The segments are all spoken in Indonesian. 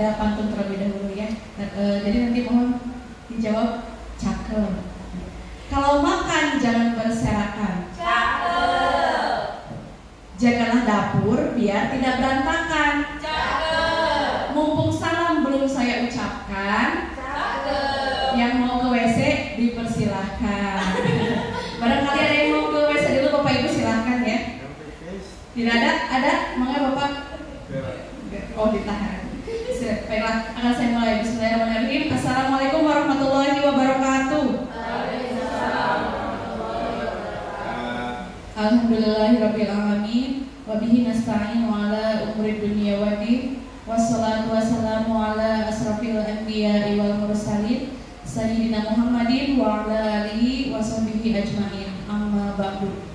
ada pantun terlebih dahulu ya. Jadi nanti mohon dijawab cakep. Kalau makan jangan berserakan. Cakep. Jagalah dapur biar tidak berantakan. Cakep. Mumpung salam belum saya ucapkan. Cakep. Yang mau ke WC dipersilahkan. Barangkali ada yang mau ke WC dulu, Bapak Ibu silahkan ya. Tidak ada? Ada? Mangga Bapak? Oh ditahan. Baiklah, akan saya mulai. Bismillahirrahmanirrahim. Assalamualaikum warahmatullahi wabarakatuh. Alhamdulillahirabbil alamin. Wa bihi nasta'in ala umuri dunya waddin. Wassalatu wassalamu ala asrafil anbiya'i wal mursalin sayyidina Muhammadin wa ala alihi wa sahbihi ajmain. Amma ba'du.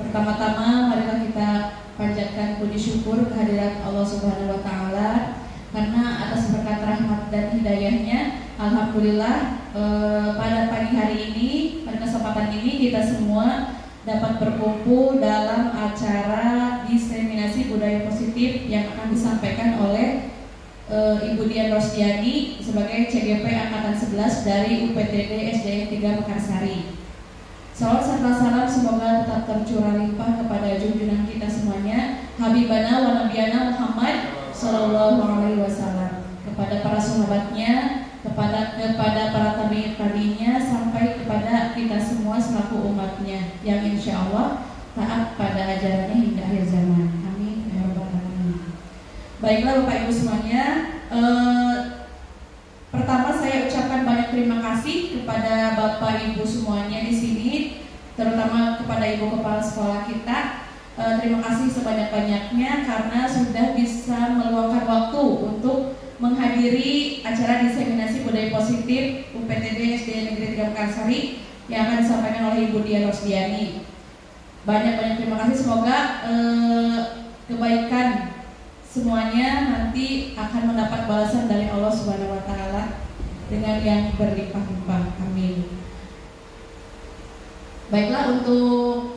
Pertama-tama marilah kita panjatkan puji syukur kehadirat Allah Subhanahu wa taala karena atas berkat rahmat dan hidayahnya alhamdulillah pada pagi hari ini, pada kesempatan ini kita semua dapat berkumpul dalam acara diseminasi budaya positif yang akan disampaikan oleh Ibu Dian Rosdiani sebagai CGP Angkatan 11 dari UPTD SDN 3 Mekarsari. Salawat serta salam semoga tetap tercurah limpah kepada junjungan kita semuanya, Habibana wa Nabiyana Muhammad Sallallahu Alaihi Wasallam, kepada para sahabatnya, kepada para tabi'in-tabi'innya, sampai kepada kita semua selaku umatnya yang insya Allah taat pada ajarannya hingga akhir zaman. Amin ya rabbal alamin. Baiklah Bapak Ibu semuanya, pertama saya ucapkan banyak terima kasih kepada Bapak Ibu semuanya di sini, terutama kepada Ibu Kepala Sekolah kita. Terima kasih sebanyak-banyaknya karena sudah bisa meluangkan waktu untuk menghadiri acara diseminasi budaya positif UPTD SDN Negeri 3 Mekarsari yang akan disampaikan oleh Ibu Dian Rosdiani. Banyak-banyak terima kasih, semoga kebaikan semuanya nanti akan mendapat balasan dari Allah Subhanahu wa taala dengan yang berlimpah-limpah. Amin. Baiklah, untuk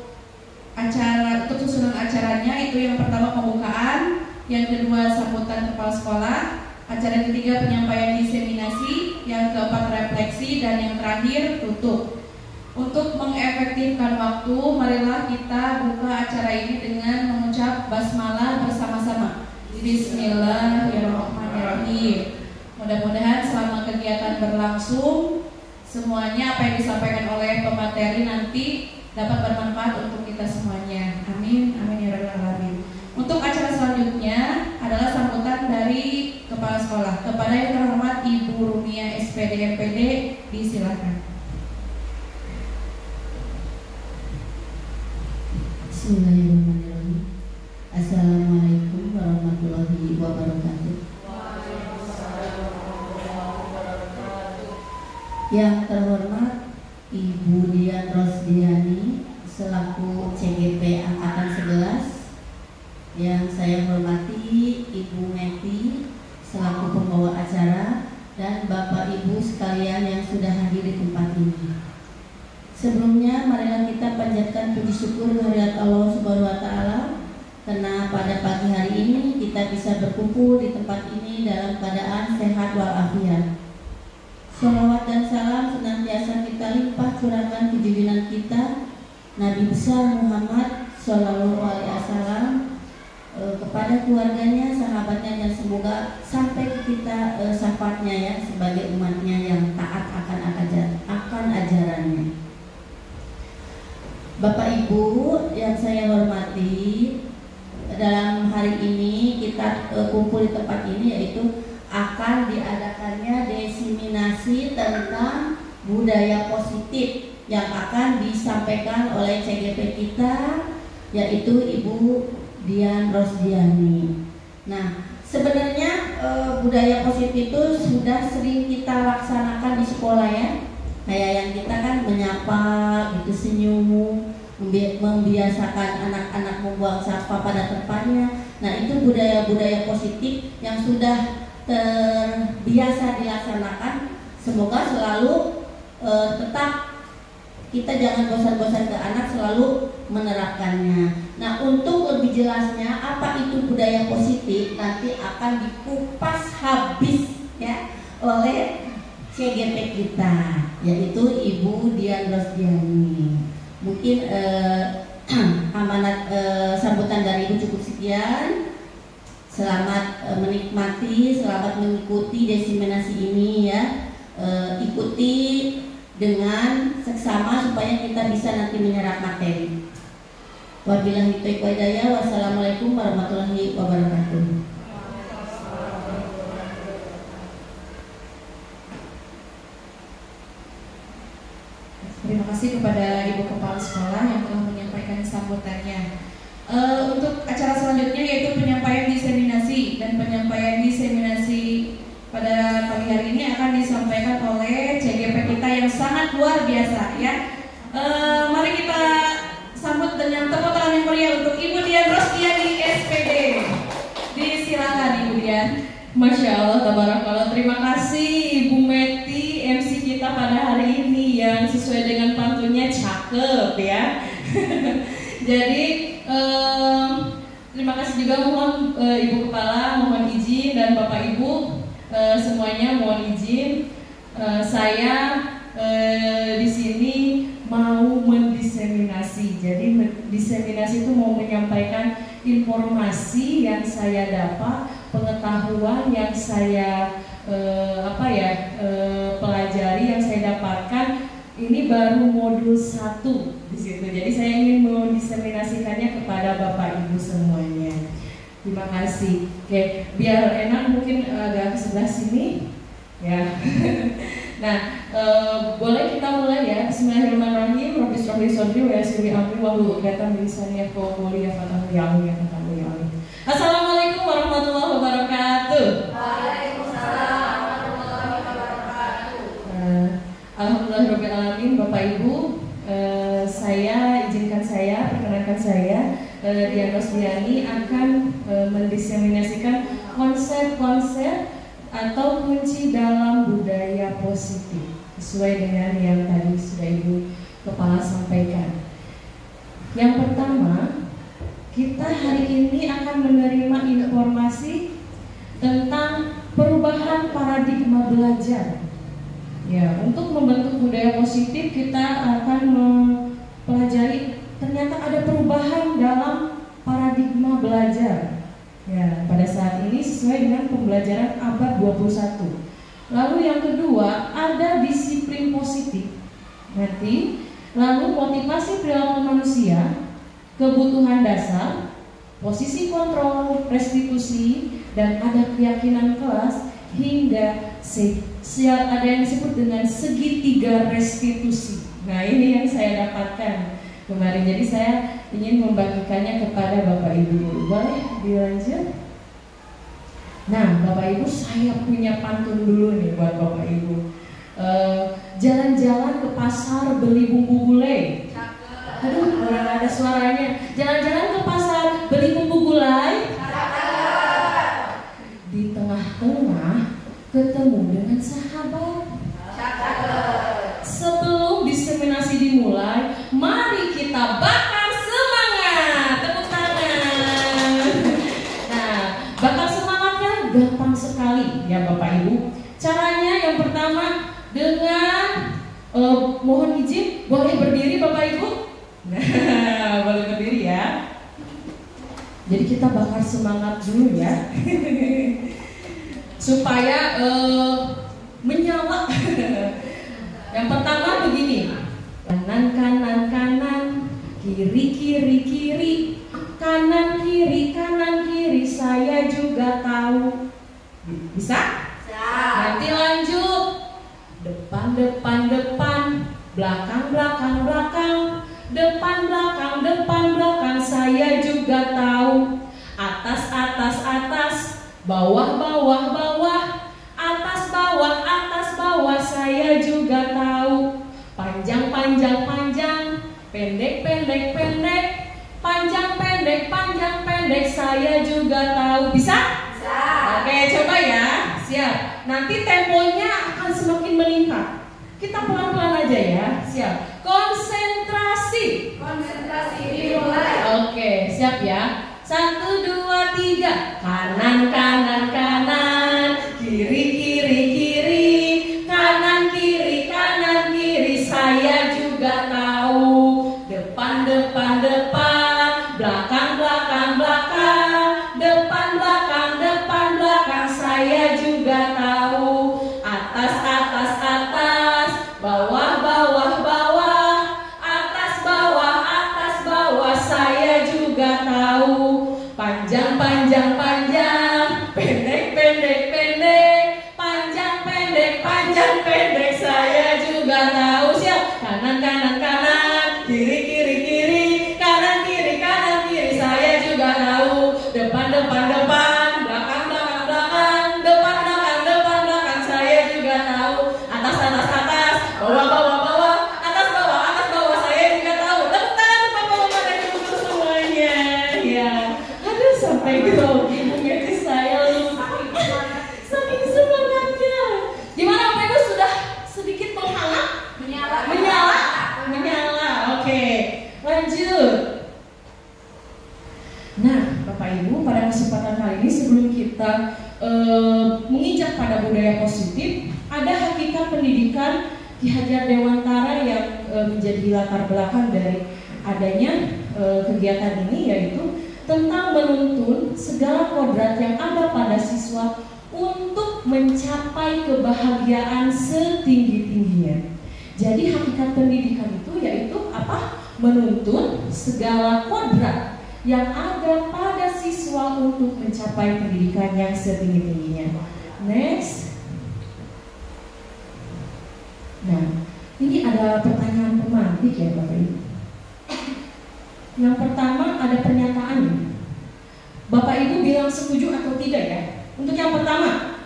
susunan acaranya itu yang pertama pembukaan, yang kedua sambutan kepala sekolah, acara yang ketiga penyampaian diseminasi, yang keempat refleksi, dan yang terakhir tutup. Untuk mengefektifkan waktu, marilah kita buka acara ini dengan mengucap basmalah bersama-sama. Bismillahirrahmanirrahim. Mudah-mudahan selama kegiatan berlangsung semuanya apa yang disampaikan oleh pemateri nanti dapat bermanfaat untuk kita semuanya. Amin, amin ya rabbal alamin. Untuk acara selanjutnya adalah sambutan dari kepala sekolah. Kepada yang terhormat Ibu Rumia SPD MPD, disilakan. Bismillahirrahmanirrahim. Assalamualaikum warahmatullahi wabarakatuh. Yang terhormat Ibu Dian Rosdiani selaku CGP Angkatan 11, yang saya hormati Ibu Meti selaku pembawa acara, dan Bapak Ibu sekalian yang sudah hadir di tempat ini. Sebelumnya marilah kita panjatkan puji syukur kehadirat Allah Subhanahu wa taala karena pada pagi hari ini kita bisa berkumpul di tempat ini dalam keadaan sehat walafiat. Salawat dan salam senantiasa kita limpah curahkan ke junjungan kita Nabi besar Muhammad Sallallahu Alaihi Wasallam, kepada keluarganya, sahabatnya, dan semoga sampai ke kita syafaatnya ya sebagai umatnya yang taat akan ajarannya. Bapak Ibu yang saya hormati, dalam hari ini kita kumpul di tempat ini yaitu akan diadakannya diseminasi tentang budaya positif yang akan disampaikan oleh CGP kita, yaitu Ibu Dian Rosdiani. Nah, sebenarnya budaya positif itu sudah sering kita laksanakan di sekolah ya. Kayak yang kita kan menyapa, gitu, senyum, membiasakan anak-anak membuang sampah pada tempatnya. Nah, itu budaya-budaya positif yang sudah terbiasa dilaksanakan. Semoga selalu tetap kita jangan bosan-bosan ke anak, selalu menerapkannya. Nah, untuk lebih jelasnya apa itu budaya positif nanti akan dikupas habis ya oleh CGP kita, yaitu Ibu Dian Rosdiani. Mungkin amanat sambutan dari Ibu cukup sekian. Selamat menikmati, selamat mengikuti diseminasi ini ya. Ikuti dengan seksama supaya kita bisa nanti menyerap materi. Wabillahi taufiq wal hidayah. Wassalamualaikum warahmatullahi wabarakatuh. Terima kasih kepada Ibu Kepala Sekolah yang telah menyampaikan sambutannya. Untuk acara selanjutnya yaitu penyampaian diseminasi, dan penyampaian diseminasi pada pagi hari ini akan disampaikan oleh CGP kita yang sangat luar biasa ya. Mari kita sambut dengan tepuk tangan yang meriah untuk Ibu Dian Rosdiani SPD. Disilakan Ibu Dian. Masya Allah, tabarakallah. Terima kasih Ibu Meti, MC kita pada hari ini yang sesuai dengan pantunnya cakep ya. Jadi terima kasih juga, mohon Ibu Kepala mohon izin, dan Bapak Ibu semuanya mohon izin, saya di sini mau mendiseminasi. Jadi diseminasi itu mau menyampaikan informasi yang saya dapat, pengetahuan yang saya pelajari, yang saya dapatkan. Ini baru modul 1 di situ. Jadi saya ingin mendiseminasikannya kepada Bapak Ibu semuanya. Terima kasih. Oke, biar enak mungkin agak ke sebelah sini ya. Nah, boleh kita mulai ya. Bismillahirrahmanirrahim. Rabbis shrah li sadri wa yassir li amri wahlul 'uqdatam min lisani yafqahu qawli. Ya fatahu ya alim ya fatahu ya alim. Assalamualaikum warahmatullahi wabarakatuh. Waalaikumsalam warahmatullahi wabarakatuh. Alhamdulillahirabbil alamin. Bapak Ibu, perkenankan saya Dian Rosdiani akan mendiseminasikan konsep-konsep atau kunci dalam budaya positif sesuai dengan yang tadi sudah Ibu Kepala sampaikan. Yang pertama, kita hari ini akan menerima informasi tentang perubahan paradigma belajar. Ya, untuk membentuk budaya positif kita akan mempelajari ternyata ada perubahan dalam paradigma belajar. Ya, pada saat ini sesuai dengan pembelajaran abad 21. Lalu yang kedua, ada disiplin positif. Nanti, lalu motivasi perilaku manusia, kebutuhan dasar, posisi kontrol, restitusi, dan ada keyakinan kelas hingga ada yang disebut dengan segitiga restitusi. Nah, ini yang saya dapatkan kemarin. Jadi saya ingin membagikannya kepada Bapak Ibu. Boleh dilanjut? Nah, Bapak Ibu, saya punya pantun dulu nih buat Bapak Ibu. Jalan-jalan ke pasar beli bumbu gulai. Aduh, kurang ada suaranya. Jalan-jalan ke pasar beli bumbu gulai. Di tengah-tengah ketemu dengan sahabat. Sebelum diseminasi dimulai, mari kita bakar semangat. Tepuk tangan. Nah, bakar semangatnya gampang sekali ya Bapak Ibu. Caranya yang pertama dengan mohon izin, boleh berdiri Bapak Ibu? Nah, boleh berdiri ya. Jadi kita bakar semangat dulu ya. Supaya menyala. Yang pertama begini, kanan kanan kanan, kiri kiri kiri, kanan kiri saya juga tahu. Bisa? Nanti lanjut, depan depan depan, belakang belakang belakang, depan belakang saya juga tahu. Atas atas atas, bawah bawah bawah, atas bawah saya juga tahu. Panjang panjang panjang, pendek pendek pendek, panjang pendek saya juga tahu. Bisa? Bisa. Oke, coba ya. Siap. Nanti temponya akan semakin meningkat. Kita pelan-pelan aja ya. Siap. Konsentrasi. Konsentrasi dimulai. Oke, siap ya. 1, 2, 3. Kanan, kanan, kanan. Kiri, kiri, kiri. Kanan, kiri, kanan, kiri. Saya juga tahu. Depan, depan, depan. Belakang, belakang, belakang. Depan, belakang, depan, belakang. Saya juga tahu. Atas, atas, atas. Bawah, bawah, bawah. Atas, bawah. Saya juga tahu. Panjang, panjang, panjang. Pendek, pendek, pendek. Panjang, pendek, panjang, pendek. Saya juga tahu. Siap. Kanan, kanan, kanan. Kiri, kiri, kiri. Kanan, kiri, kanan, kiri. Saya juga tahu. Depan, depan, depan. Belakang, belakang, belakang. Depan, belakang, depan, belakang. Saya juga tahu. Atas, atas, atas. Bawah, bawah, bawah. Atas, bawah. Saya juga tahu. Tepuk tangan untuk bapak-bapak dan ibu semuanya. Ya. Aduh, sampai grogi Ibu Meti saya lupa. Saking semangatnya. Gimana Bapak Ibu, sudah sedikit menghangat? Menyala. Oke, lanjut. Nah, Bapak Ibu, pada kesempatan kali ini sebelum kita menginjak pada budaya positif, ada hakikat pendidikan Ki Hajar Dewantara yang menjadi latar belakang dari adanya kegiatan ini, yaitu tentang menuntun segala kodrat yang ada pada siswa untuk mencapai kebahagiaan setinggi-tingginya. Jadi hakikat pendidikan itu yaitu apa? Menuntun segala kodrat yang ada pada siswa untuk mencapai pendidikan yang setinggi-tingginya. Next. Nah, ini ada pertanyaan pemantik ya Bapak Ibu. Yang pertama ada pernyataannya. Bapak Ibu bilang setuju atau tidak ya? Untuk yang pertama,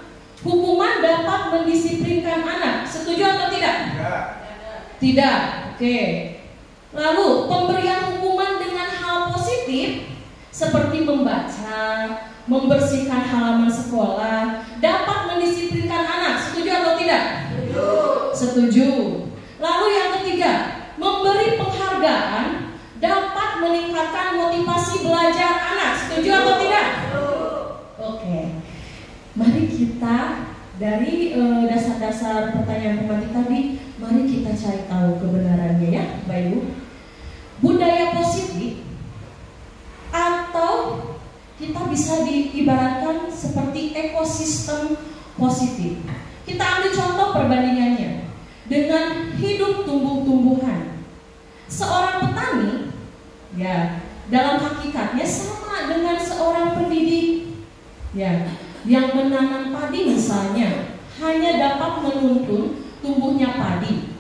hukuman dapat mendisiplinkan anak. Setuju atau tidak? Tidak. Oke. Lalu pemberian hukuman dengan hal positif seperti membaca, membersihkan halaman sekolah dapat mendisiplinkan anak. Setuju atau tidak? Setuju. Lalu yang ketiga, memberi penghargaan dapat meningkatkan motivasi belajar anak. Setuju atau tidak? Oke. Mari kita dari dasar-dasar pertanyaan pemantik tadi, mari kita cari tahu kebenarannya ya, Bapak Ibu. Budaya positif atau kita bisa diibaratkan seperti ekosistem positif. Kita ambil contoh perbandingannya dengan hidup tumbuh-tumbuhan. Seorang petani, ya, dalam hakikatnya sama dengan seorang pendidik, ya, yang menanam padi misalnya hanya dapat menuntun tumbuhnya padi.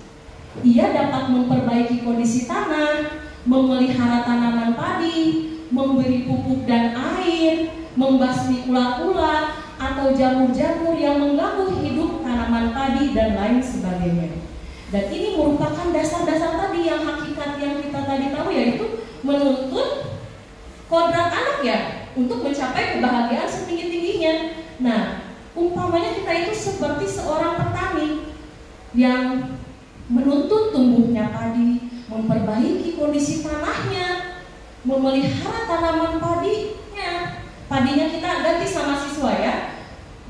Ia dapat memperbaiki kondisi tanah, memelihara tanaman padi, memberi pupuk dan air, membasmi ulat-ulat atau jamur-jamur yang mengganggu hidup tanaman padi dan lain sebagainya. Dan ini merupakan dasar-dasar tadi yang hakikat yang kita tadi tahu, yaitu menuntun kodrat anak ya untuk mencapai kebahagiaan setinggi-tingginya. Nah, umpamanya kita itu seperti seorang petani yang menuntun tumbuhnya padi, memperbaiki kondisi tanahnya, memelihara tanaman padinya kita ganti sama siswa ya,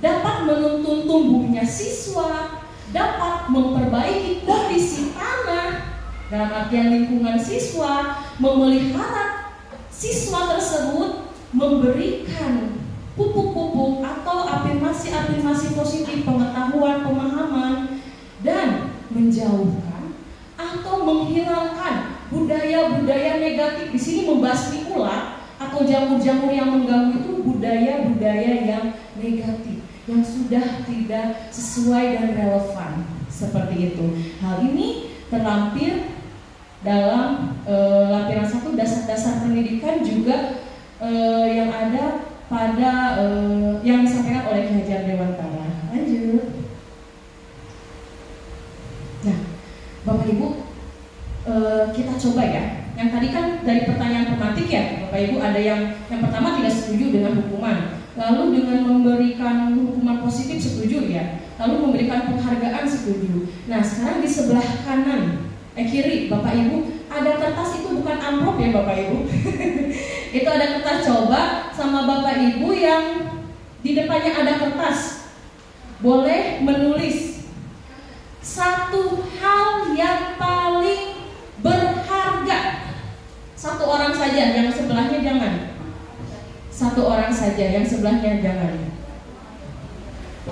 dapat menuntun tumbuhnya siswa, dapat memperbaiki kondisi tanah dalam artian lingkungan siswa, memelihara siswa tersebut, memberikan pupuk-pupuk atau afirmasi-afirmasi positif, pengetahuan, pemahaman, dan menjauhkan atau menghilangkan budaya-budaya negatif. Di sini membasmi ulat atau jamur-jamur yang mengganggu itu budaya-budaya yang negatif, yang sudah tidak sesuai dan relevan seperti itu. Hal ini terlampir dalam lampiran 1 dasar-dasar pendidikan juga yang ada pada yang disampaikan oleh Ki Hajar Dewantara. Lanjut. Nah, Bapak Ibu, kita coba ya. Yang tadi kan dari pertanyaan pemantik ya, Bapak Ibu, ada yang pertama tidak setuju dengan hukuman. lalu dengan memberikan hukuman positif setuju ya, lalu memberikan penghargaan setuju. Nah sekarang di sebelah kanan, kiri Bapak Ibu ada kertas, itu bukan amplop ya Bapak Ibu. Itu ada kertas, coba sama Bapak Ibu yang di depannya ada kertas, boleh menulis satu hal yang paling berharga. Satu orang saja, yang sebelahnya jangan. Satu orang saja, yang sebelahnya jangan.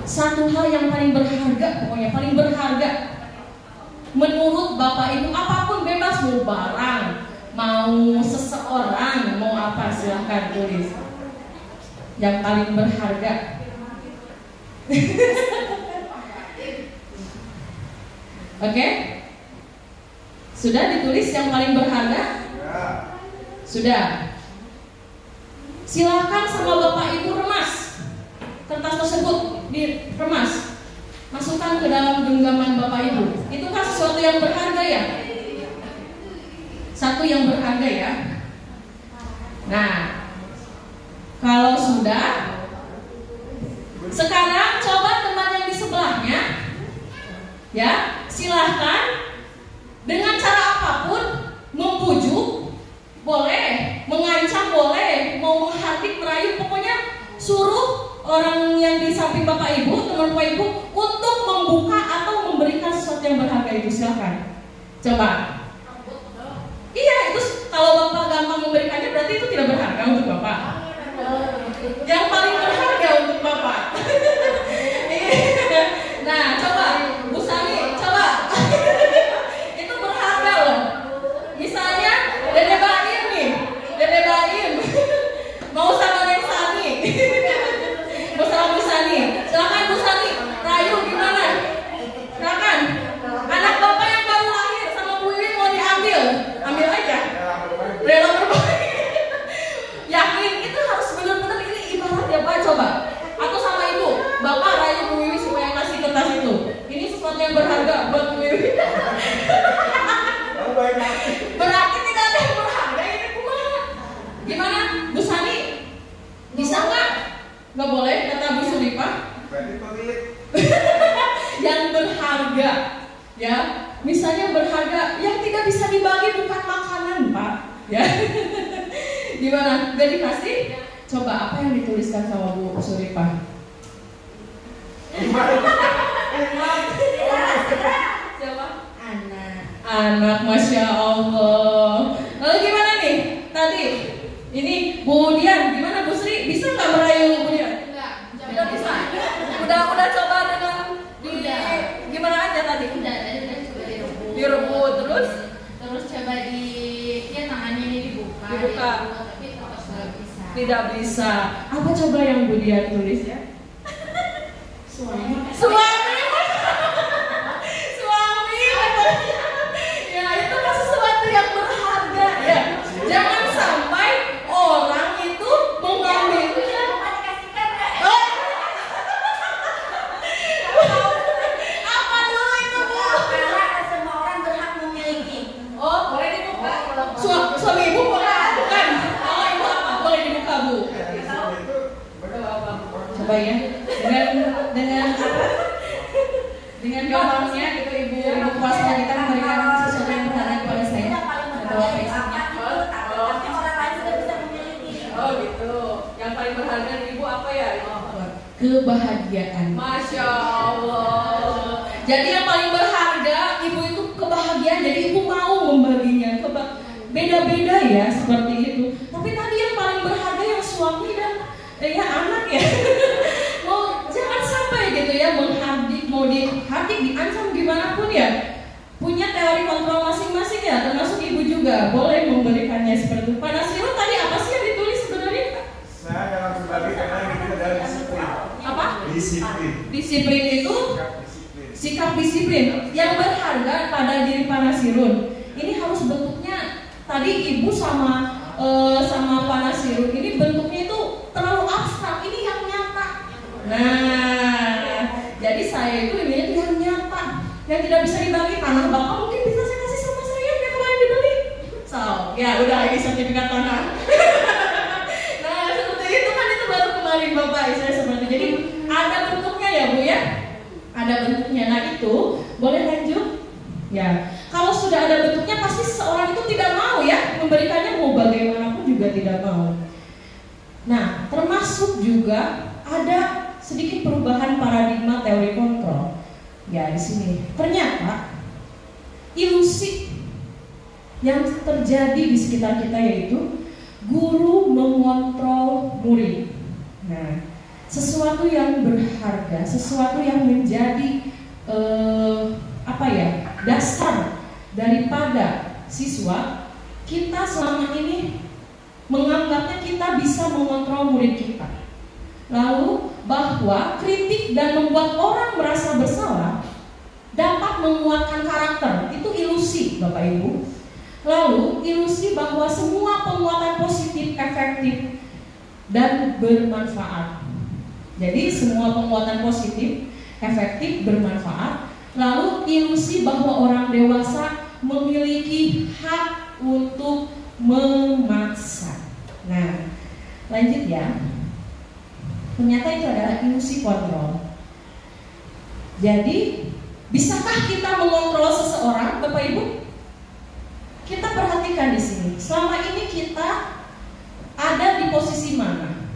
Satu hal yang paling berharga, pokoknya paling berharga menurut Bapak Ibu, apapun bebas, mau barang, mau seseorang, mau apa, silahkan tulis. Yang paling berharga. Oke? Sudah ditulis yang paling berharga? Sudah. Silakan sama Bapak Ibu remas kertas tersebut, diremas, masukkan ke dalam genggaman Bapak Ibu. Itu kan sesuatu yang berharga ya, satu yang berharga ya. Nah, kalau sudah, sekarang coba teman yang di sebelahnya, ya, silahkan dengan cara apapun membujuk. Boleh, mengancam boleh, mau menghardik, merayu, pokoknya suruh orang yang di samping Bapak Ibu, teman Bapak Ibu untuk membuka atau memberikan sesuatu yang berharga itu, silakan. Coba. Iya, itu kalau Bapak gampang memberikannya berarti itu tidak berharga untuk Bapak. Yang paling berharga untuk Bapak. Nah, coba Bu Sami, coba. Itu berharga loh. Misalnya Dede Baim nih, Dede Baim mau sama Neng Sani, mau sama Bu Sani, silakan Bu Sani, rayu gimana? Silakan. Anak Bapak yang baru lahir sama Bu Wiwin mau diambil, ambil aja. Rela berbagi. Yakin itu harus benar-benar, ini ibarat ya Pak, coba. Atau sama Ibu, Bapak rayu Bu Wiwin supaya ngasih kertas itu. Ini sesuatu yang berharga buat Bu Wiwin. Berarti tidak ada yang berharga ini kumaha. Gimana? Bu Sani bisa nggak? Nggak boleh kata Bu Suripah. Yang berharga, ya. Misalnya berharga yang tidak bisa dibagi, bukan makanan Pak, ya. Gimana? Gak dikasih? Coba apa yang dituliskan sama Bu Suripah? Siapa? Anak, Masya Allah. Lalu gimana nih? Tadi ini Bu Dian, gimana Bu Sri? Bisa nggak merayu Bu Dian? Tidak bisa. Udah coba dengan gimana aja tadi? Udah coba direbut terus coba ya tangannya ini dibuka. Tapi terus nggak bisa. Tidak bisa. Apa coba yang Bu Dian tulis ya? Suami. Ya itu kan sesuatu yang berharga ya. Jangan sampai orang itu mengambil. Apa dulu itu Bu? Karena semua orang berhak memiliki. Oh boleh dibuka. Suami Ibu bukan? Oh Ibu apa? Boleh dibuka Bu. Coba ya. Dengan gampangnya gitu ibu kuasa kita memberikan sesuatu yang berharga kepada saya atau apa isinya. Orang lain sudah bisa memiliki. Oh gitu. Yang paling berharga di ibu apa ya? Kebahagiaan. Masya Allah. Jadi yang paling berharga ibu itu kebahagiaan. Jadi ibu mau membaginya. Beda-beda ya seperti itu. Tapi tadi yang paling berharga yang suami dan ya anak ya. Jangan sampai gitu ya menghardik, mau dihardik, diancam gimana pun ya. Punya teori kontrol masing-masing ya, termasuk ibu juga boleh memberikannya seperti itu. Pak Nasirun tadi apa sih yang ditulis sebenarnya? Saya dalam berbagi karena ini adalah disiplin. Apa? Disiplin. Disiplin itu sikap disiplin yang berharga pada diri Pak Nasirun. Ini harus bentuknya tadi ibu sama Pak Nasirun ini bentuknya itu terlalu abstrak, ini yang nyata. Nah, jadi saya itu ini yang nyata, yang tidak bisa dibagi. Tanah Bapak mungkin bisa saya kasih sama saya yang kemarin dibeli. So, ya udah lagi sertifikat tanah. Nah, seperti itu kan itu baru kemarin Bapak seperti itu. Jadi ada bentuknya ya Bu ya, ada bentuknya. Nah itu boleh lanjut ya. Kalau sudah ada bentuknya pasti seseorang itu tidak mau ya memberikannya, mau bagaimanapun juga tidak mau. Nah termasuk juga ada sedikit perubahan paradigma teori kontrol ya di sini. Ternyata ilusi yang terjadi di sekitar kita yaitu guru mengontrol murid. Nah, sesuatu yang berharga, sesuatu yang menjadi dasar daripada siswa, kita selama ini menganggapnya kita bisa mengontrol murid kita. Lalu bahwa kritik dan membuat orang merasa bersalah dapat menguatkan karakter, itu ilusi Bapak Ibu. Lalu ilusi bahwa semua penguatan positif efektif dan bermanfaat. Jadi semua penguatan positif efektif bermanfaat. Lalu ilusi bahwa orang dewasa memiliki hak untuk memaksa. Nah, lanjut ya. Ternyata itu adalah ilusi kontrol. Jadi, bisakah kita mengontrol seseorang, Bapak Ibu? Kita perhatikan di sini. Selama ini kita ada di posisi mana?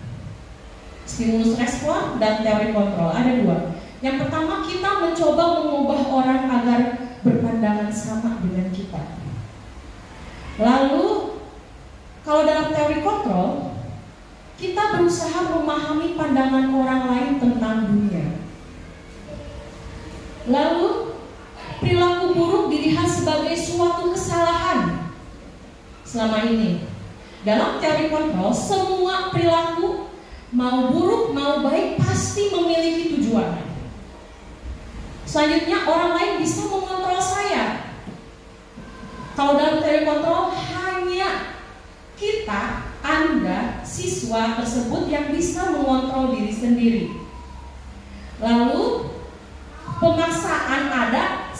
Stimulus respon dan teori kontrol ada dua. Yang pertama, kita mencoba mengubah orang agar berpandangan sama dengan kita. Lalu, kalau dalam teori kontrol, kita berusaha memahami pandangan orang lain tentang dunia. Lalu, perilaku buruk dilihat sebagai suatu kesalahan. Selama ini, dalam teori kontrol, semua perilaku mau buruk mau baik pasti memiliki tujuan. Selanjutnya, orang lain bisa mengontrol saya. Kalau dalam teori kontrol, hanya kita, Anda, siswa tersebut yang bisa mengontrol diri sendiri. Lalu pemaksaan ada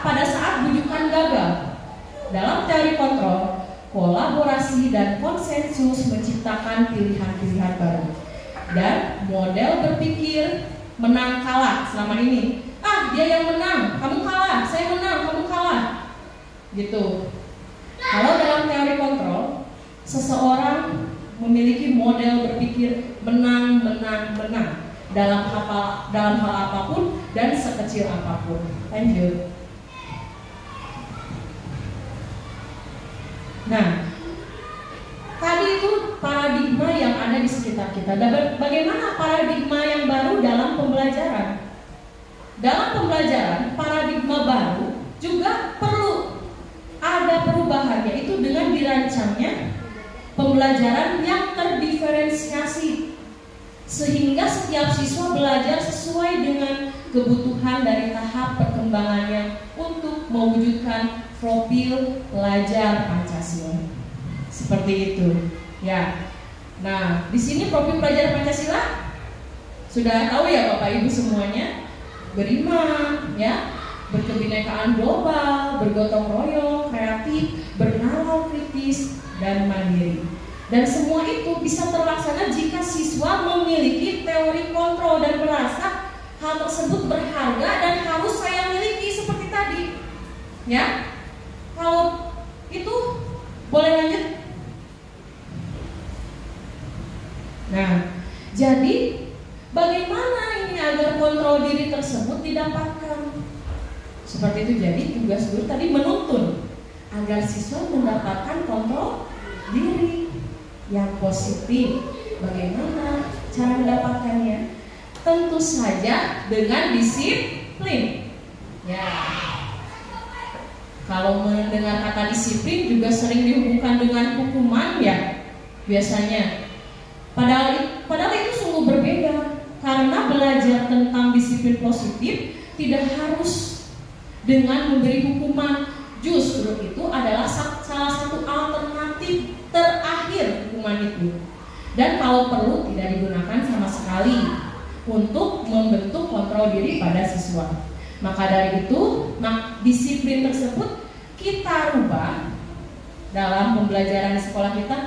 pada saat bujukan gagal. Dalam teori kontrol, kolaborasi dan konsensus menciptakan pilihan-pilihan baru. Dan model berpikir menang kalah selama ini. Dia yang menang, kamu kalah, saya menang, kamu kalah. Gitu. Kalau dalam teori kontrol, seseorang memiliki model berpikir menang dalam hal apapun dan sekecil apapun. Lanjut. Nah, tadi itu paradigma yang ada di sekitar kita. Dan bagaimana paradigma yang baru dalam pembelajaran? Dalam pembelajaran, paradigma baru juga perlu ada perubahan, yaitu dengan dirancangnya pembelajaran yang terdiferensiasi, sehingga setiap siswa belajar sesuai dengan kebutuhan dari tahap perkembangannya untuk mewujudkan profil pelajar Pancasila. Seperti itu, ya. Nah, di sini profil pelajar Pancasila sudah tahu ya Bapak Ibu semuanya. Beriman, ya, berkebinekaan global, bergotong royong, kreatif, bernalar kritis, dan mandiri. Dan semua itu bisa terlaksana jika siswa memiliki teori kontrol dan merasa hal tersebut berharga dan harus saya miliki seperti tadi. Ya, kalau itu boleh lanjut. Nah, jadi bagaimana ini agar kontrol diri tersebut didapatkan? Seperti itu. Jadi tugas guru tadi menuntun agar siswa mendapatkan kontrol diri yang positif. Bagaimana cara mendapatkannya? Tentu saja dengan disiplin. Ya. Kalau mendengar kata disiplin juga sering dihubungkan dengan hukuman ya biasanya. Padahal itu sungguh berbeda. Karena belajar tentang disiplin positif tidak harus dengan memberi hukuman. Justru itu adalah salah satu alternatif terakhir hukuman itu. Dan kalau perlu tidak digunakan sama sekali untuk membentuk kontrol diri pada siswa. Maka dari itu, disiplin tersebut kita rubah dalam pembelajaran di sekolah kita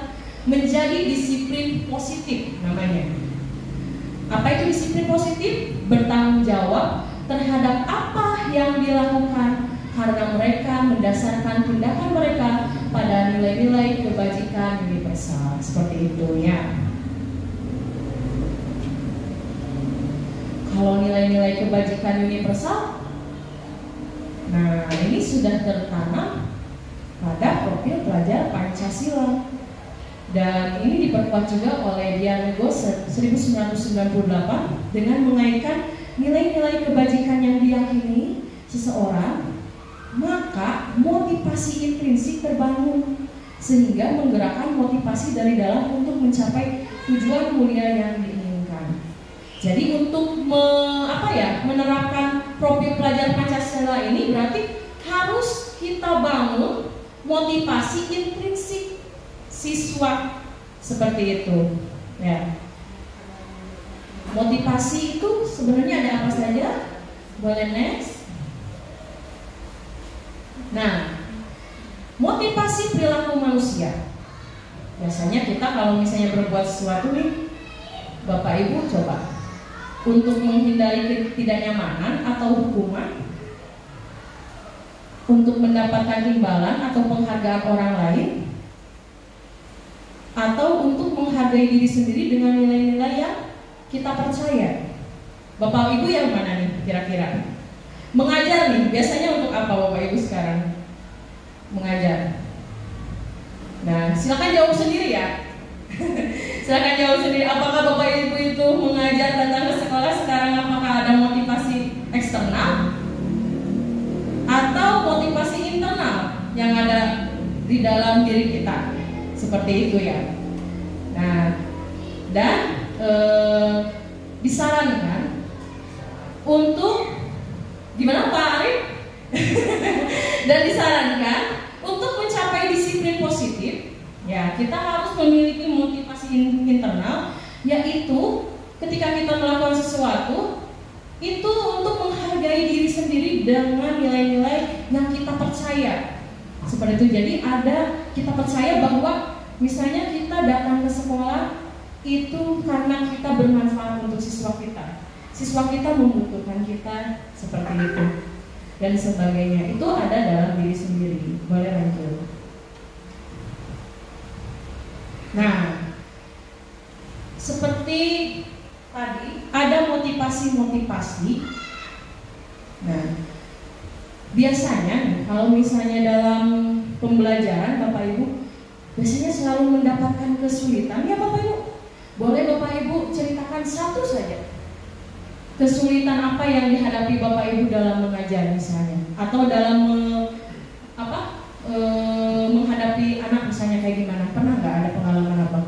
menjadi disiplin positif namanya. Apa itu disiplin positif? Bertanggung jawab terhadap apa yang dilakukan karena mereka mendasarkan tindakan mereka pada nilai-nilai kebajikan universal. Seperti itu ya. Kalau nilai-nilai kebajikan universal, nah ini sudah tertanam pada profil pelajar Pancasila. Dan ini diperkuat juga oleh Dianego 1998 dengan mengaitkan nilai-nilai kebajikan yang diyakini seseorang, maka motivasi intrinsik terbangun sehingga menggerakkan motivasi dari dalam untuk mencapai tujuan mulia yang diinginkan. Jadi untuk menerapkan profil pelajar Pancasila ini berarti harus kita bangun motivasi intrinsik siswa seperti itu ya. Motivasi itu sebenarnya ada apa saja? Boleh next. Nah, motivasi perilaku manusia. Biasanya kita kalau misalnya berbuat sesuatu nih, Bapak Ibu coba untuk menghindari ketidaknyamanan atau hukuman, untuk mendapatkan imbalan atau penghargaan orang lain, atau untuk menghargai diri sendiri dengan nilai-nilai yang kita percaya. Bapak Ibu yang mana nih kira-kira? Mengajar nih, biasanya untuk apa Bapak Ibu sekarang? Mengajar. Nah, silakan jawab sendiri ya. Silakan jawab sendiri. Apakah Bapak Ibu itu mengajar datang ke sekolah sekarang apakah ada motivasi eksternal atau motivasi internal yang ada di dalam diri kita? Seperti itu ya. Nah, dan disarankan untuk gimana Pak Arif? Dan disarankan untuk mencapai disiplin positif, ya kita harus memiliki motivasi internal, yaitu ketika kita melakukan sesuatu itu untuk menghargai diri sendiri dengan nilai-nilai yang kita percaya. Seperti itu. Jadi kita percaya bahwa misalnya kita datang ke sekolah itu karena kita bermanfaat untuk siswa kita. Siswa kita membutuhkan kita seperti itu dan sebagainya. Itu ada dalam diri sendiri. Boleh lanjut. Nah, seperti tadi ada motivasi-motivasi. Nah, biasanya kalau misalnya dalam pembelajaran Bapak Ibu biasanya selalu mendapatkan kesulitan ya Bapak Ibu. Boleh Bapak Ibu ceritakan satu saja kesulitan apa yang dihadapi Bapak Ibu dalam mengajar misalnya, atau dalam menghadapi anak misalnya kayak gimana? Pernah nggak ada pengalaman Abang?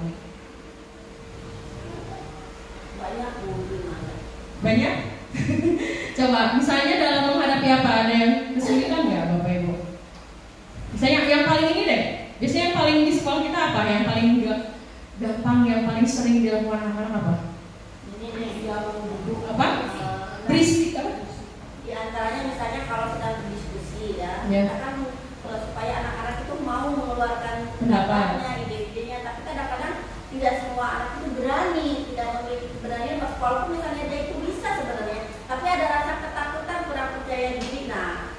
Banyak? Coba misalnya dalam menghadapi apa, ada yang kesulitan nggak Bapak Ibu? Misalnya yang paling ini deh, biasanya yang paling di sekolah kita apa? Yang paling gampang, yang paling sering dilakukan anak-anak apa? Ini yang duduk Apa? Berisik apa? Di antaranya misalnya kalau sedang berdiskusi ya, Ya. kan supaya anak-anak itu mau mengeluarkan Pendapatnya, ide-idenya, tapi kadang-kadang tidak semua anak itu berani, tidak memiliki keberanian, walaupun misalnya dia itu bisa sebenarnya, tapi ada rasa ketakutan, kurang percaya diri. Nah,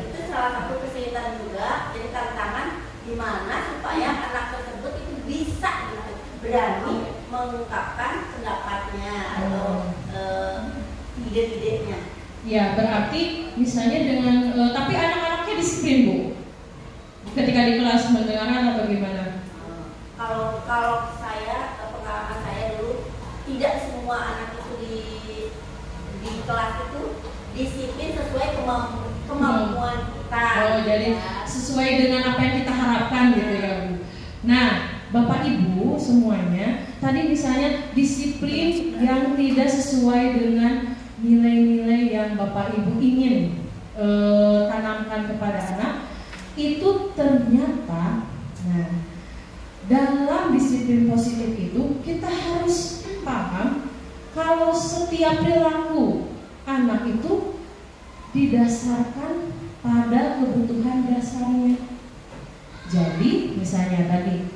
itu salah satu kesulitan juga, jadi tantangan di mana supaya anak tersebut itu bisa gitu, berani mengungkapkan pendapatnya atau ide-idenya. Ya, berarti misalnya dengan tapi anak-anaknya disiplin Bu. Ketika di kelas mendengarkan atau gimana? Kalau saya, pengalaman saya dulu, tidak semua anak itu di kelas itu disiplin sesuai kemampuan kita. Oh, jadi sesuai dengan apa yang kita harapkan gitu ya Bu. Nah, Bapak Ibu semuanya, tadi misalnya disiplin yang tidak sesuai dengan nilai-nilai yang Bapak Ibu ingin tanamkan kepada anak, itu ternyata, nah, dalam disiplin positif itu kita harus paham kalau setiap perilaku anak itu didasarkan pada kebutuhan dasarnya. Jadi misalnya tadi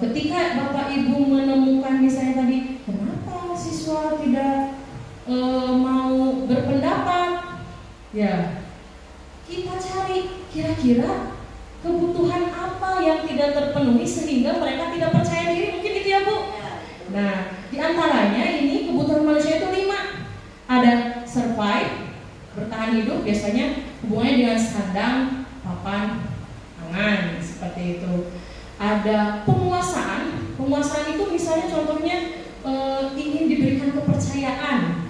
ketika Bapak Ibu menemukan misalnya tadi kenapa siswa tidak mau berpendapat? Ya, kita cari kira-kira kebutuhan apa yang tidak terpenuhi sehingga mereka tidak percaya diri, mungkin gitu ya Bu? Nah, diantaranya ini kebutuhan manusia itu 5. Ada survive, bertahan hidup, biasanya hubungannya dengan sandang, papan, pangan, seperti itu. Ada penguasaan, penguasaan itu misalnya contohnya ingin diberikan kepercayaan.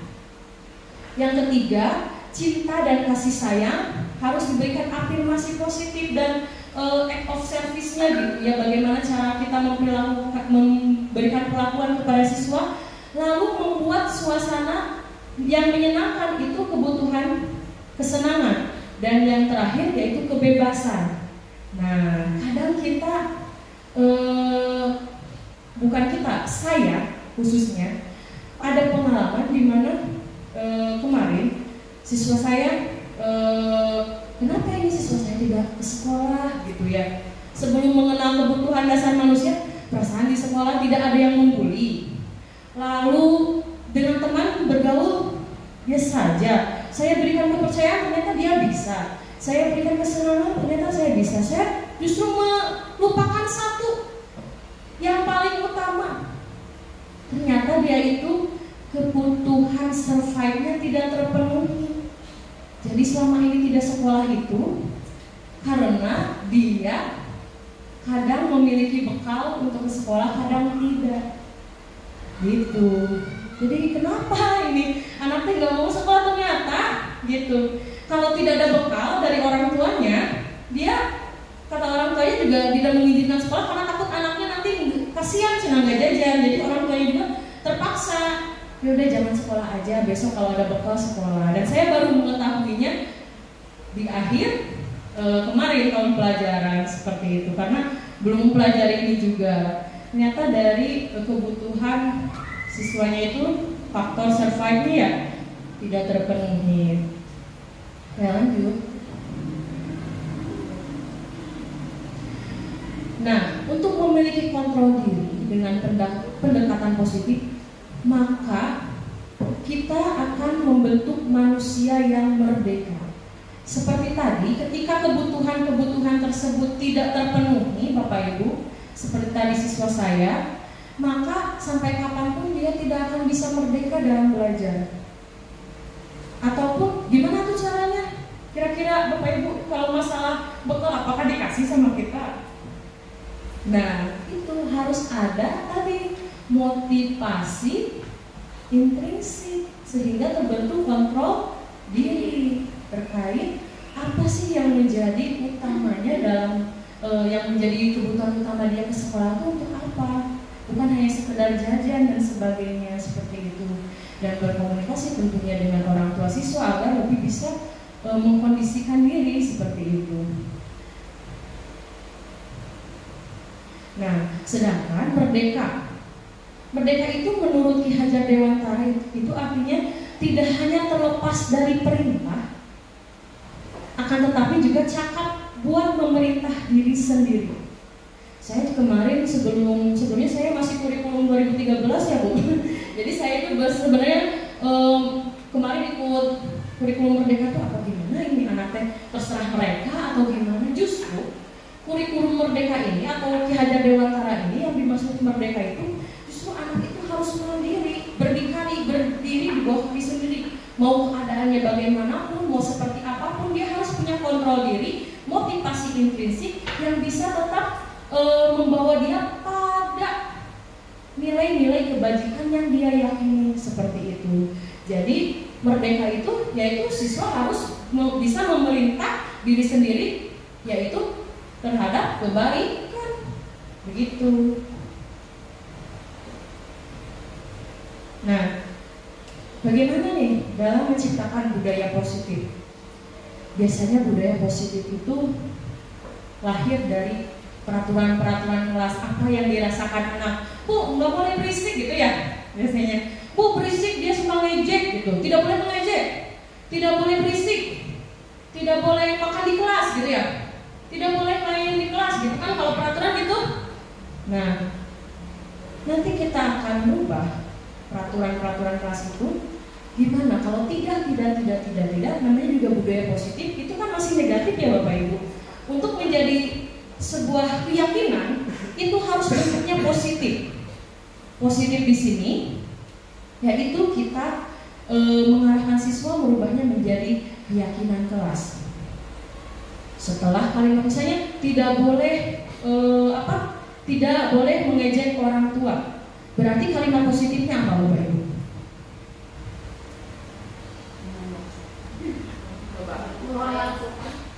Yang ketiga, cinta dan kasih sayang, harus diberikan afirmasi positif dan act of service-nya gitu ya, bagaimana cara kita memberikan perlakuan kepada siswa, lalu membuat suasana yang menyenangkan, itu kebutuhan kesenangan, dan yang terakhir yaitu kebebasan. Nah, kadang kita bukan kita, saya khususnya ada pengalaman di mana kemarin siswa saya kenapa ini siswa saya tidak ke sekolah gitu ya. Sebelum mengenal kebutuhan dasar manusia, perasaan di sekolah tidak ada yang membuli. Lalu dengan teman bergaul biasa saja. Saya berikan kepercayaan, ternyata dia bisa. Saya berikan kesenangan, ternyata saya bisa. Saya justru melupakan satu yang paling utama. Ternyata dia itu kebutuhan survive-nya tidak terpenuhi. Jadi selama ini tidak sekolah itu karena dia kadang memiliki bekal untuk ke sekolah, kadang tidak. Gitu. Jadi kenapa ini anaknya nggak mau sekolah ternyata gitu. Kalau tidak ada bekal dari orang tuanya, dia kata orang tuanya juga tidak mengizinkan sekolah karena takut anaknya nanti kasihan senang nggak jajan. Jadi orang tuanya juga terpaksa, ya udah jangan sekolah aja, besok kalau ada bekal sekolah. Dan saya baru mengetahuinya di akhir kemarin tahun pelajaran seperti itu, karena belum mempelajari ini juga. Ternyata dari kebutuhan siswanya itu faktor survive-nya ya tidak terpenuhi. Ya, lanjut. Nah, untuk memiliki kontrol diri dengan pendekatan positif, maka kita akan membentuk manusia yang merdeka. Seperti tadi, ketika kebutuhan-kebutuhan tersebut tidak terpenuhi, Bapak Ibu, seperti tadi siswa saya, maka sampai kapanpun dia tidak akan bisa merdeka dalam belajar. Ataupun gimana tuh caranya? Kira-kira Bapak Ibu kalau masalah bekal apakah dikasih sama kita? Nah, itu harus ada tadi motivasi intrinsik sehingga terbentuk kontrol diri terkait apa sih yang menjadi utamanya dalam yang menjadi kebutuhan utama dia ke sekolah itu untuk apa? Bukan hanya sekedar jajan dan sebagainya seperti itu. Dan berkomunikasi tentunya dengan orang tua siswa agar lebih bisa mengkondisikan diri seperti itu. Nah, sedangkan merdeka itu menurut Ki Hajar Dewantara itu artinya tidak hanya terlepas dari perintah, akan tetapi juga cakap buat memerintah diri sendiri. Saya kemarin sebelumnya saya masih kurikulum 2013 ya Bu. Jadi saya itu sebenarnya kemarin ikut kurikulum merdeka itu apa gimana ini anaknya terserah mereka atau gimana. Justru kurikulum merdeka ini atau Ki Hajar Dewantara ini yang dimaksud merdeka itu justru anak itu harus mandiri, berdiri di bawah kaki sendiri. Mau keadaannya bagaimanapun, mau seperti apapun, dia harus punya kontrol diri, motivasi intrinsik yang bisa tetap membawa dia pada nilai-nilai kebajikan yang dia yakini seperti itu. Jadi merdeka itu yaitu siswa harus bisa memerintah diri sendiri, yaitu terhadap kebaikan. Begitu. Nah, bagaimana nih dalam menciptakan budaya positif? Biasanya budaya positif itu lahir dari peraturan-peraturan kelas apa yang dirasakan anak. Bu, nggak boleh berisik gitu ya biasanya. Bu, berisik dia suka ngejek gitu. Tidak boleh mengejek. Tidak boleh berisik. Tidak boleh makan di kelas gitu ya. Tidak boleh main di kelas gitu kan kalau peraturan gitu. Nah, nanti kita akan berubah peraturan-peraturan kelas itu, gimana kalau tidak, namanya juga budaya positif, itu kan masih negatif ya Bapak Ibu. Untuk menjadi sebuah keyakinan itu harus bentuknya positif. Positif di sini yaitu kita mengarahkan siswa merubahnya menjadi keyakinan kelas. Setelah kalimat misalnya tidak boleh tidak boleh mengejek orang tua. Berarti kalimat positifnya apa Bapak Ibu?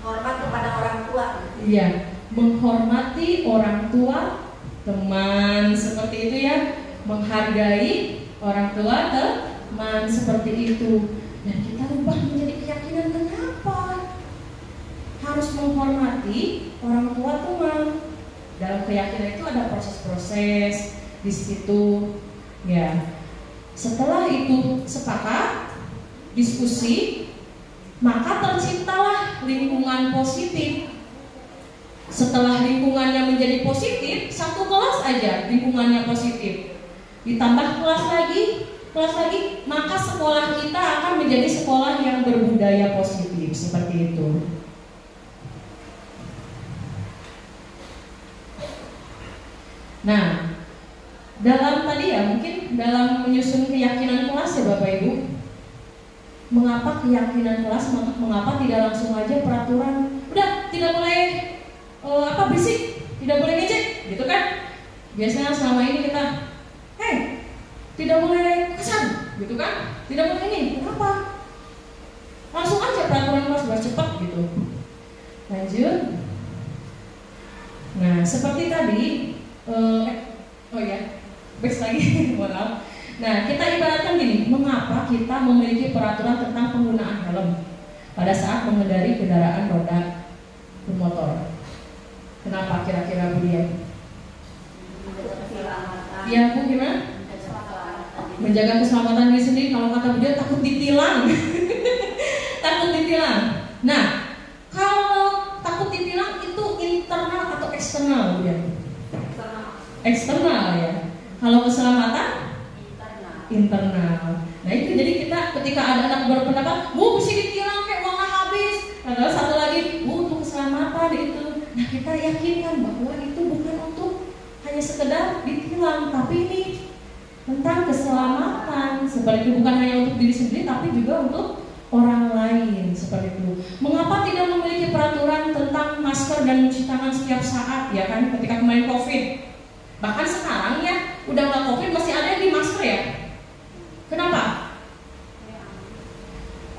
Hormat kepada orang tua. Iya, menghormati orang tua, teman, seperti itu ya. Menghargai orang tua, teman, seperti itu. Dan kita rubah menjadi keyakinan, kenapa? Harus menghormati orang tua, teman. Dalam keyakinan itu ada proses-proses di situ, ya. Setelah itu sepakat, diskusi, maka terciptalah lingkungan positif. Setelah lingkungannya menjadi positif, satu kelas aja lingkungannya positif, ditambah kelas lagi, maka sekolah kita akan menjadi sekolah yang berbudaya positif, seperti itu. Nah, dalam tadi ya, mungkin dalam menyusun keyakinan kelas ya Bapak Ibu, mengapa keyakinan kelas, mengapa tidak langsung aja peraturan, udah tidak boleh berisik, tidak boleh ngejek, gitu kan? Biasanya selama ini kita, tidak boleh kesal, gitu kan? Tidak boleh ini, kenapa? Langsung aja peraturan kelas biar cepat gitu. Lanjut. Nah, seperti tadi, back lagi, mohon maaf. Nah, kita ibaratkan gini, mengapa kita memiliki peraturan tentang penggunaan helm pada saat mengendari kendaraan roda bermotor? Kenapa kira-kira Bu Dian? Iya Bu, gimana? Menjaga keselamatan diri sendiri. Kalau kata Bu Dian, takut ditilang. Takut ditilang. Nah, kalau takut ditilang itu internal atau eksternal Bu Dian? Eksternal ya. Kalau keselamatan? Internal. Nah itu jadi kita ketika ada anak berpendapat, Bu mesti ditilang kayak uangnya habis. Atau satu lagi, Bu untuk keselamatan itu. Nah kita yakinkan bahwa itu bukan untuk hanya sekedar ditilang, tapi ini tentang keselamatan. Seperti itu, bukan hanya untuk diri sendiri, tapi juga untuk orang lain. Seperti itu. Mengapa tidak memiliki peraturan tentang masker dan mencuci tangan setiap saat, ya kan? Ketika kemarin COVID. Bahkan sekarang ya, udah nggak COVID masih ada yang di masker ya. Kenapa?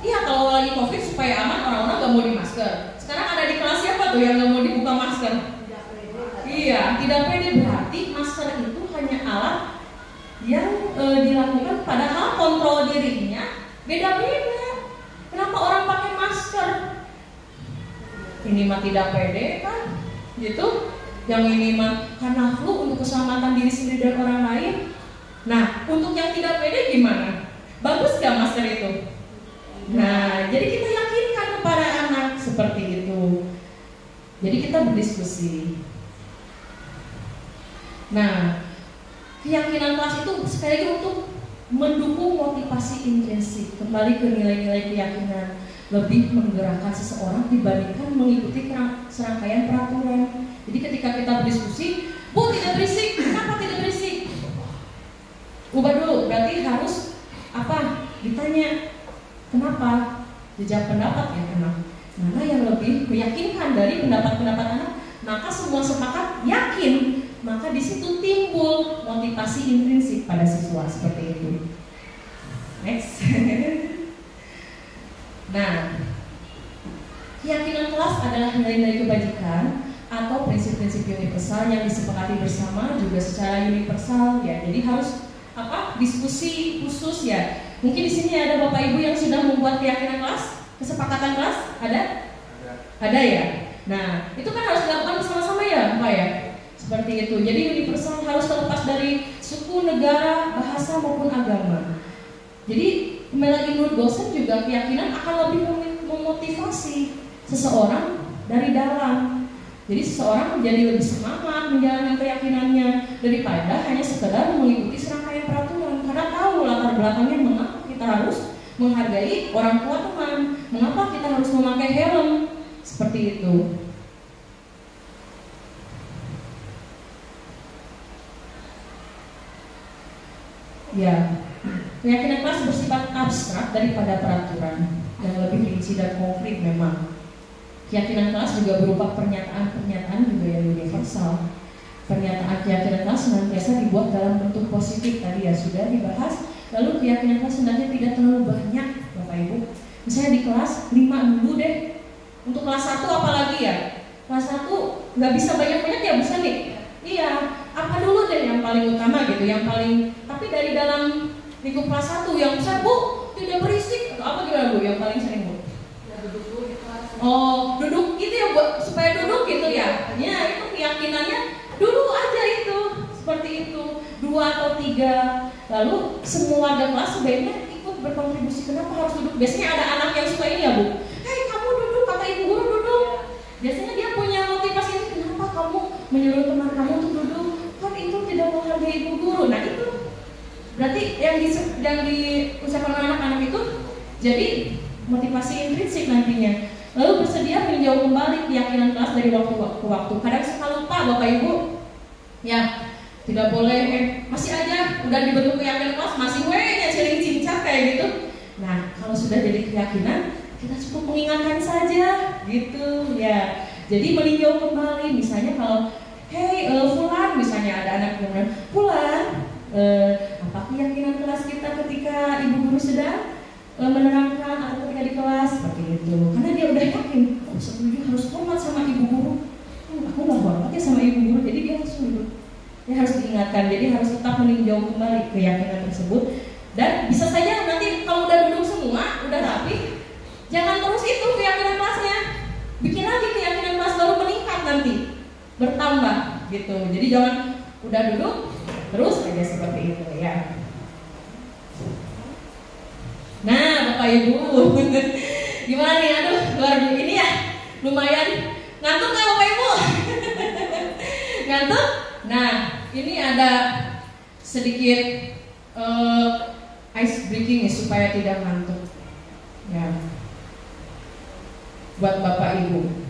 Iya, kalau lagi COVID supaya aman orang-orang nggak mau di masker. Sekarang ada di kelas siapa tuh yang nggak mau dibuka masker? Iya, tidak pede. Berarti masker itu hanya alat yang dilakukan, padahal kontrol dirinya beda-beda. Kenapa orang pakai masker? Ini mah tidak pede kan? Gitu. Yang ini mah karena flu untuk keselamatan diri sendiri dan orang lain. Nah, untuk yang tidak pede gimana? Bagus gak masker itu? Nah, jadi kita yakinkan kepada anak seperti itu. Jadi kita berdiskusi. Nah, keyakinan kelas itu sekali lagi untuk mendukung motivasi intrinsik. Kembali ke nilai-nilai keyakinan, lebih menggerakkan seseorang dibandingkan mengikuti serangkaian peraturan. Jadi ketika kita berdiskusi, Bu tidak berisik, kenapa tidak berisik? Ubah dulu, berarti harus apa? Ditanya, kenapa? Dijawab pendapat ya, kenapa? Mana yang lebih meyakinkan dari pendapat-pendapat anak? Maka semua sepakat yakin, maka di situ timbul motivasi intrinsik pada siswa seperti itu. Next. Nah, keyakinan kelas adalah nilai-nilai kebajikan atau prinsip-prinsip universal yang disepakati bersama juga secara universal ya. Jadi harus diskusi khusus ya. Mungkin di sini ada Bapak Ibu yang sudah membuat keyakinan kelas, kesepakatan kelas, ada? Ada ya. Nah, itu kan harus dilakukan bersama-sama ya, Pak ya. Seperti itu. Jadi universal harus terlepas dari suku, negara, bahasa maupun agama. Jadi kembali lagi menurut dosen juga keyakinan akan lebih memotivasi seseorang dari dalam. Jadi seseorang menjadi lebih semangat menjalankan keyakinannya daripada hanya sekedar mengikuti serangkaian peraturan. Karena tahu belakangnya mengapa kita harus menghargai orang tua teman, mengapa kita harus memakai helm, seperti itu. Ya, keyakinan kelas bersifat abstrak daripada peraturan yang lebih rinci dan konkret memang. Keyakinan kelas juga berupa pernyataan-pernyataan juga yang universal. Pernyataan keyakinan kelas senantiasa dibuat dalam bentuk positif, tadi ya sudah dibahas. Lalu keyakinan kelas sebenarnya tidak terlalu banyak, Bapak Ibu. Misalnya di kelas 5 dulu deh. Untuk kelas 1 apalagi ya? Kelas 1 nggak bisa banyak-banyak ya, bisa nih? Iya, apa dulu deh yang paling utama gitu, yang paling. Tapi dari dalam lingkup kelas 1 yang besar, Bu, tidak berisik atau apa gimana Bu? Yang paling sering Bu? Ya, duduk dulu di kelas. Oh, duduk gitu ya Bu, supaya duduk gitu ya? Ya, itu keyakinannya dulu aja itu, seperti itu. 2 atau 3. Lalu semua warga kelas sebaiknya ikut berkontribusi. Kenapa harus duduk? Biasanya ada anak yang suka ini ya Bu. Hei kamu duduk, kata ibu guru duduk. Biasanya dia punya motivasi ini. Kenapa kamu menyuruh teman kamu untuk duduk? Kan itu tidak menghargai ibu guru. Nah itu berarti yang diucapkan anak-anak itu jadi motivasi intrinsik nantinya. Lalu bersedia meninjau kembali keyakinan kelas dari waktu ke waktu. Kadang suka lupa Bapak Ibu. Ya, tidak boleh masih aja udah dibentuk keyakinan kelas masih nya ciling cincang kayak gitu. Nah, kalau sudah jadi keyakinan, kita cukup mengingatkan saja gitu ya. Jadi meninjau kembali misalnya kalau hey Fulan, misalnya ada anak yang bilang, Fulan, apa keyakinan kelas kita ketika ibu guru sedang menerangkan atau ketika di kelas seperti itu. Karena dia udah yakin, oh setuju harus hormat sama ibu guru. Aku nggak hormat ya sama ibu guru, jadi dia harus duduk. Dia harus diingatkan, jadi harus tetap meninjau kembali keyakinan tersebut. Dan bisa saja nanti kalau udah duduk semua, udah rapi, jangan terus itu keyakinan kelasnya. Bikin lagi keyakinan kelas baru meningkat nanti, bertambah gitu. Jadi jangan udah duduk terus aja seperti itu ya. Nah, Bapak Ibu, gimana nih? Aduh, luar biasa ini ya, lumayan ngantuk nggak Bapak Ibu? Ngantuk? Nah, ini ada sedikit ice breaking ya, supaya tidak ngantuk. Ya, buat Bapak Ibu.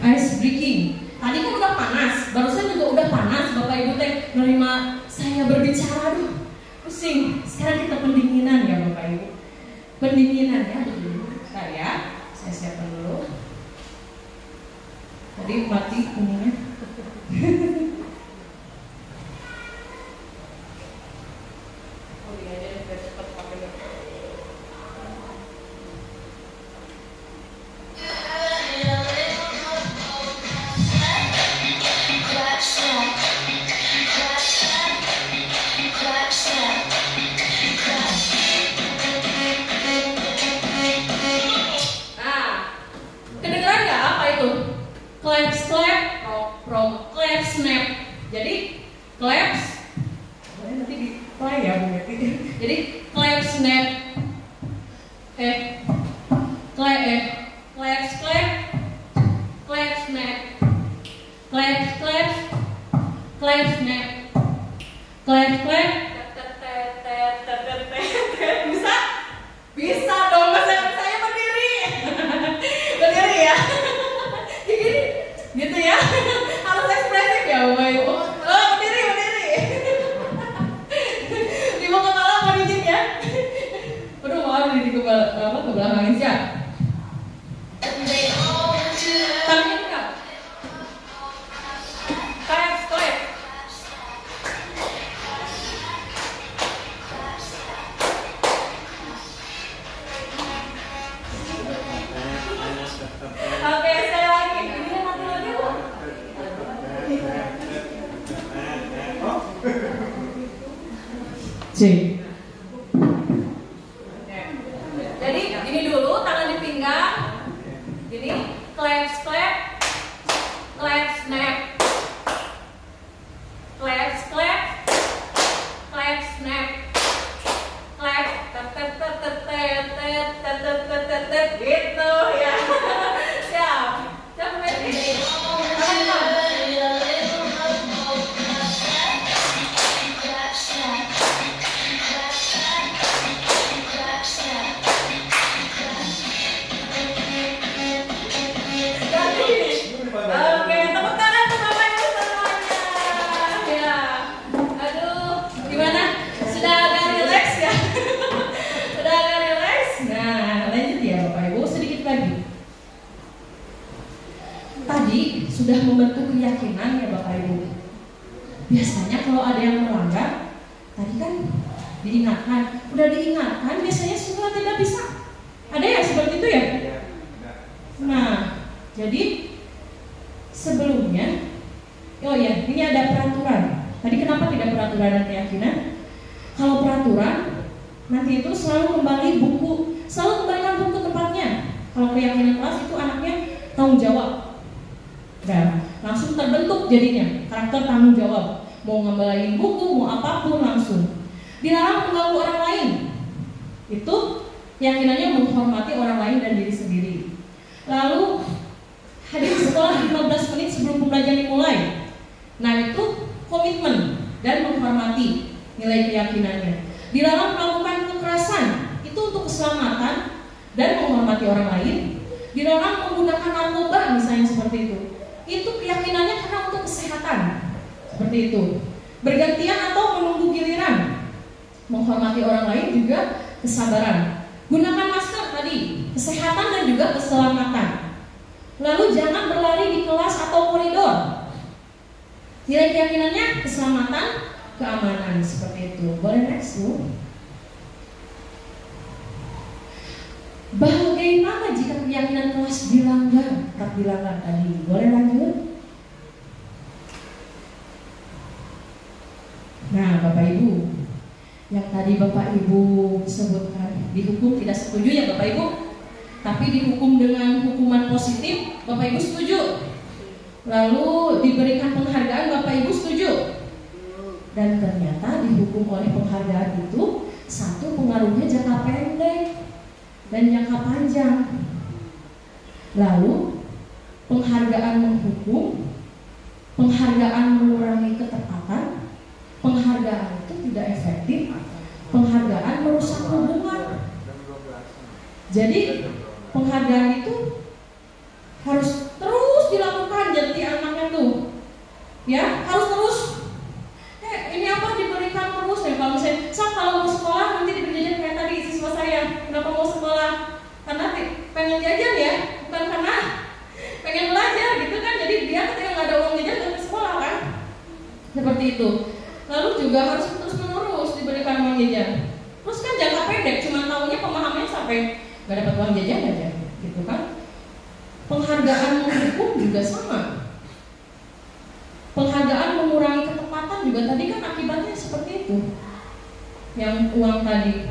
Ice breaking. Tadi kan udah panas, barusan juga udah panas. Bapak Ibu teh menerima saya berbicara, aduh pusing. Sekarang kita pendinginan ya Bapak Ibu. Pendinginan ya dulu. Saya siapkan dulu. Tadi mati kuningnya. Oh iya, jadi biar cepat pakai. Claps, clap, from clap, snap. Jadi claps, nanti di play ya Bu Yati. Jadi clap, snap, claps, clap, clap, snap, claps, clap, clap, snap, clap, clap. Bisa? Bisa dong, saya berdiri. Berdiri ya. Gitu ya, harus ekspresif ya Bapak Ibu. Oh, berdiri. Di bawah kepala mau dikit ya. Aduh, maaf di kebelakangin siap. Tangan enggak? Clap. Oke, sekali lagi. C. Jadi ini dulu tangan di pinggang, clap, clap, clap, snap, clap, clap, clap, snap, clap, gitu ya. Siap, siap ready. Oke, tepuk tangan untuk Bapak Ibu semuanya. Ya, aduh, gimana? Sudah agak relax ya? Sudah agak relax? Nah, lanjut ya Bapak Ibu, sedikit lagi. Tadi sudah membentuk keyakinan ya Bapak Ibu. Biasanya kalau ada yang melanggar, tadi kan diingatkan, udah diingatkan, biasanya semua tidak bisa. Ada ya seperti itu ya? Nah, jadi sebelumnya, oh ya, ini ada peraturan. Tadi kenapa tidak peraturan dan keyakinan? Kalau peraturan, nanti itu selalu kembali buku, selalu kembalikan buku tempatnya. Kalau keyakinan kelas itu anaknya tanggung jawab. Dan langsung terbentuk jadinya karakter tanggung jawab. Mau ngembaliin buku, mau apapun langsung. Dilarang mengganggu orang lain. Itu keyakinannya menghormati orang lain dan diri sendiri. Lalu hadir sekolah 15 menit sebelum pembelajaran dimulai. Nah itu komitmen dan menghormati nilai keyakinannya. Dilarang melakukan kekerasan, itu untuk keselamatan dan menghormati orang lain. Dilarang menggunakan narkoba misalnya seperti itu. Itu keyakinannya karena untuk kesehatan. Seperti itu. Bergantian atau menunggu giliran. Menghormati orang lain juga kesabaran. Gunakan masker tadi, kesehatan dan juga keselamatan. Lalu jangan berlari di kelas atau koridor. Nilai keyakinannya keselamatan, keamanan seperti itu. Boleh next Bu? Bagaimana jika keyakinan kelas dilanggar? Tak dilanggar tadi. Boleh lanjut? Nah Bapak Ibu, yang tadi Bapak Ibu sebutkan dihukum tidak setuju ya Bapak Ibu, tapi dihukum dengan hukuman positif, Bapak Ibu setuju. Lalu diberikan penghargaan, Bapak Ibu setuju. Dan ternyata dihukum oleh penghargaan itu, satu pengaruhnya jangka pendek dan jangka panjang. Lalu penghargaan menghukum, penghargaan mengurangi ketepatan, penghargaan itu tidak efektif, penghargaan merusak hubungan. Jadi penghargaan itu harus terus dilakukan. Jadi anaknya tuh, ya harus terus. Ini apa diberikan terus ya. Kalau misalnya, kalau mau sekolah nanti diberi jajan kayak tadi siswa saya. Kenapa mau sekolah? Karena pengen jajan ya, bukan karena pengen belajar gitu kan. Jadi dia ketika nggak ada uang jajan nggak ke sekolah kan. Seperti itu. Lalu juga harus terus menerus diberikan uang jajan. Terus kan jangka pendek, cuma tahunya pemahamannya sampai nggak dapat uang jajan aja, gitu kan? Penghargaan menghukum juga sama. Penghargaan mengurangi ketepatan juga tadi kan akibatnya seperti itu. Yang uang tadi,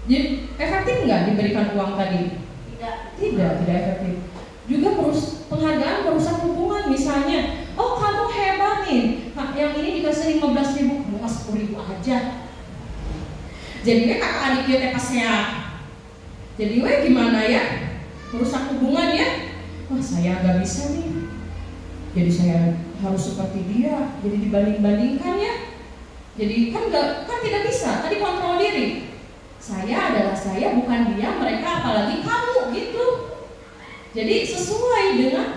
jadi efektif nggak diberikan uang tadi? Tidak efektif. Juga penghargaan merusak hubungan, misalnya, oh kamu hebat nih, yang ini dikasih 15.000, kamu kasih 10.000 aja. Jadinya kakak adik dia pas sehat. Jadi gimana ya? Merusak hubungan ya? Wah saya nggak bisa nih. Jadi saya harus seperti dia. Jadi dibanding-bandingkan ya. Jadi kan tidak bisa. Tadi kontrol diri. Saya adalah saya, bukan dia, mereka apalagi kamu gitu. Jadi sesuai dengan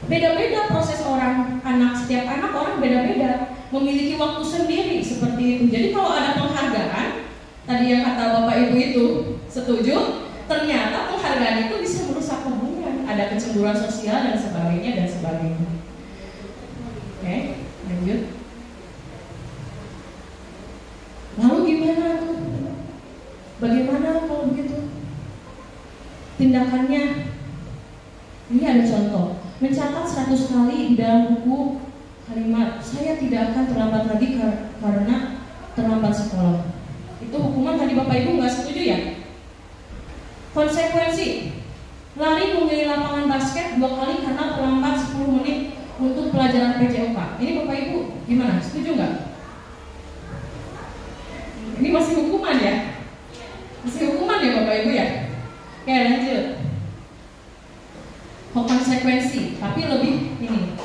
beda-beda proses anak. Setiap anak orang beda-beda, memiliki waktu sendiri seperti itu. Jadi kalau ada penghargaan, tadi yang kata Bapak Ibu itu setuju, ternyata penghargaan itu bisa merusak hubungan, ada kecemburuan sosial dan sebagainya. Oke, lanjut. Lalu gimana tuh? Bagaimana kalau begitu? Tindakannya, ini ada contoh. Mencatat 100 kali di dalam buku kalimat, saya tidak akan terlambat lagi karena terlambat sekolah. Itu hukuman tadi Bapak Ibu nggak setuju ya? Konsekuensi, lari memilih lapangan basket 2 kali karena terlambat 10 menit untuk pelajaran PJOK. Ini Bapak Ibu gimana? Setuju nggak? Ini masih hukuman ya? Masih hukuman ya Bapak Ibu ya? Oke, lanjut. Konsekuensi, tapi lebih ini.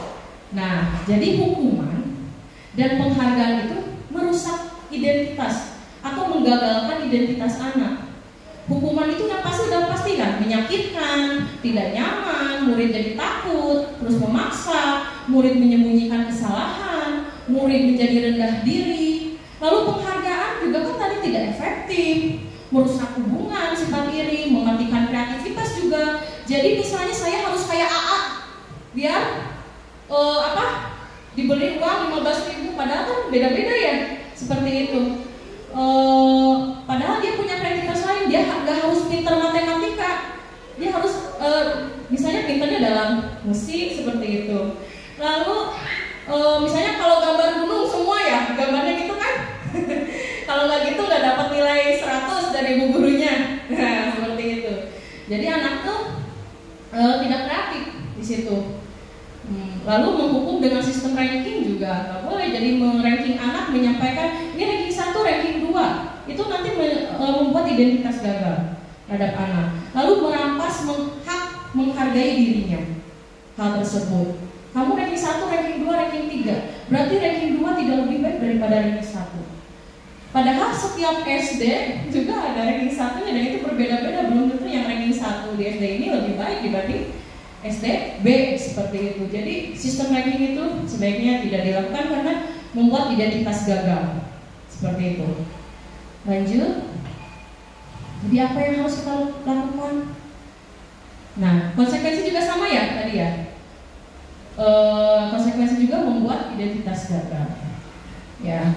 Nah, jadi hukuman dan penghargaan itu merusak identitas atau menggagalkan identitas anak. Hukuman itu udah pasti kan menyakitkan, tidak nyaman, murid jadi takut, terus memaksa, murid menyembunyikan kesalahan, murid menjadi rendah diri. Lalu penghargaan juga kan tadi tidak efektif, merusak hubungan, sifat iri, mematikan kreativitas juga. Jadi misalnya saya harus kayak AA, biar diberi uang 15.000, padahal kan beda-beda ya, seperti itu. Padahal dia punya kreativitas lain, dia nggak harus pintar matematika, dia harus misalnya pintarnya dalam musik seperti itu. Lalu misalnya kalau gambar gunung semua ya gambarnya gitu kan, kalau nggak gitu nggak dapat nilai 100 dari ibu gurunya, nah, seperti itu. Jadi anak tuh tidak kreatif di situ. Lalu menghukum dengan sistem ranking juga nggak boleh. Jadi meranking anak, menyampaikan ini ranking 1, ranking 2, itu nanti membuat identitas gagal terhadap anak. Lalu merampas hak menghargai dirinya. Hal tersebut, kamu ranking 1, ranking 2, ranking 3, berarti ranking 2 tidak lebih baik daripada ranking 1. Padahal setiap SD juga ada ranking 1-nya dan itu berbeda-beda. Belum tentu yang ranking 1 di SD ini lebih baik dibanding SD B, seperti itu. Jadi sistem ranking itu sebaiknya tidak dilakukan karena membuat identitas gagal, seperti itu. Lanjut. Jadi apa yang harus kita lakukan? Nah, konsekuensi juga sama ya tadi ya. Konsekuensi juga membuat identitas gagal. Ya.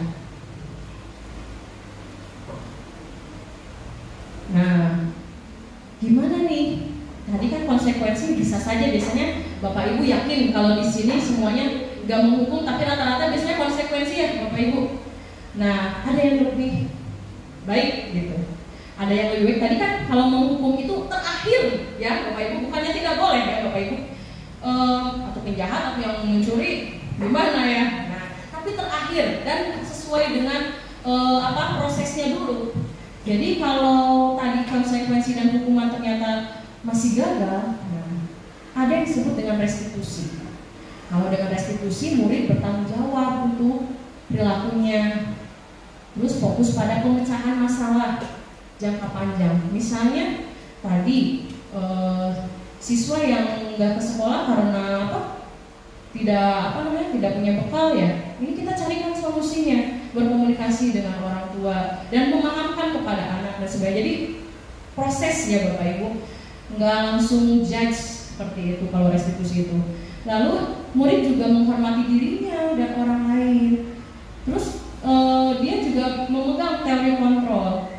Nah, gimana nih? Tadi kan konsekuensi bisa saja biasanya Bapak Ibu yakin kalau di sini semuanya gak menghukum, tapi rata-rata biasanya konsekuensi ya Bapak Ibu. Nah, ada yang lebih baik gitu. Ada yang lebih baik. Tadi kan kalau menghukum itu terakhir ya Bapak Ibu, bukannya tidak boleh ya Bapak Ibu. Atau penjahat atau yang mencuri gimana ya. Nah, tapi terakhir dan sesuai dengan prosesnya dulu. Jadi kalau tadi konsekuensi dan hukuman ternyata masih gagal, nah, ada yang disebut dengan restitusi. Kalau dengan restitusi, murid bertanggung jawab untuk perilakunya, terus fokus pada pemecahan masalah jangka panjang. Misalnya tadi siswa yang nggak ke sekolah karena tidak punya bekal ya, ini kita carikan solusinya, berkomunikasi dengan orang tua dan memahamkan kepada anak dan sebagainya. Jadi prosesnya Bapak Ibu, nggak langsung judge seperti itu kalau restitusi itu. Lalu murid juga menghormati dirinya dan orang lain. Terus dia juga memegang teori kontrol.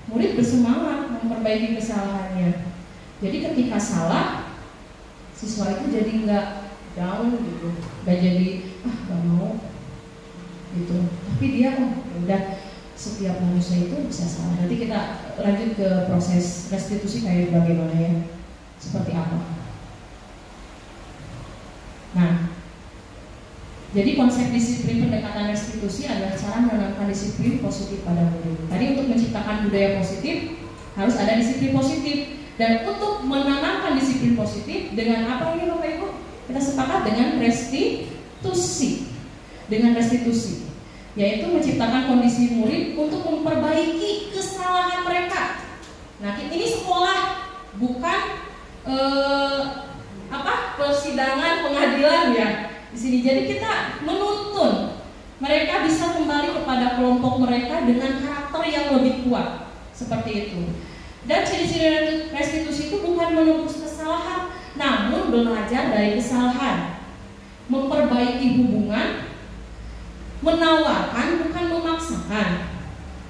Murid bersemangat memperbaiki kesalahannya. Jadi ketika salah, siswa itu jadi nggak down gitu, nggak jadi nggak mau gitu. Tapi dia udah, setiap manusia itu bisa salah. Nanti kita lanjut ke proses restitusi kayak bagaimana ya, seperti apa. Nah, jadi konsep disiplin pendekatan restitusi adalah cara menanamkan disiplin positif pada murid. Tadi untuk menciptakan budaya positif harus ada disiplin positif, dan untuk menanamkan disiplin positif dengan apa ini Bapak Ibu? Kita sepakat dengan restitusi. Dengan restitusi, yaitu menciptakan kondisi murid untuk memperbaiki kesalahan mereka. Nah, ini sekolah, bukan persidangan pengadilan ya di sini. Jadi kita menuntun mereka bisa kembali kepada kelompok mereka dengan karakter yang lebih kuat, seperti itu. Dan ciri-ciri restitusi itu bukan menebus kesalahan, namun belajar dari kesalahan, memperbaiki hubungan, menawarkan bukan memaksakan,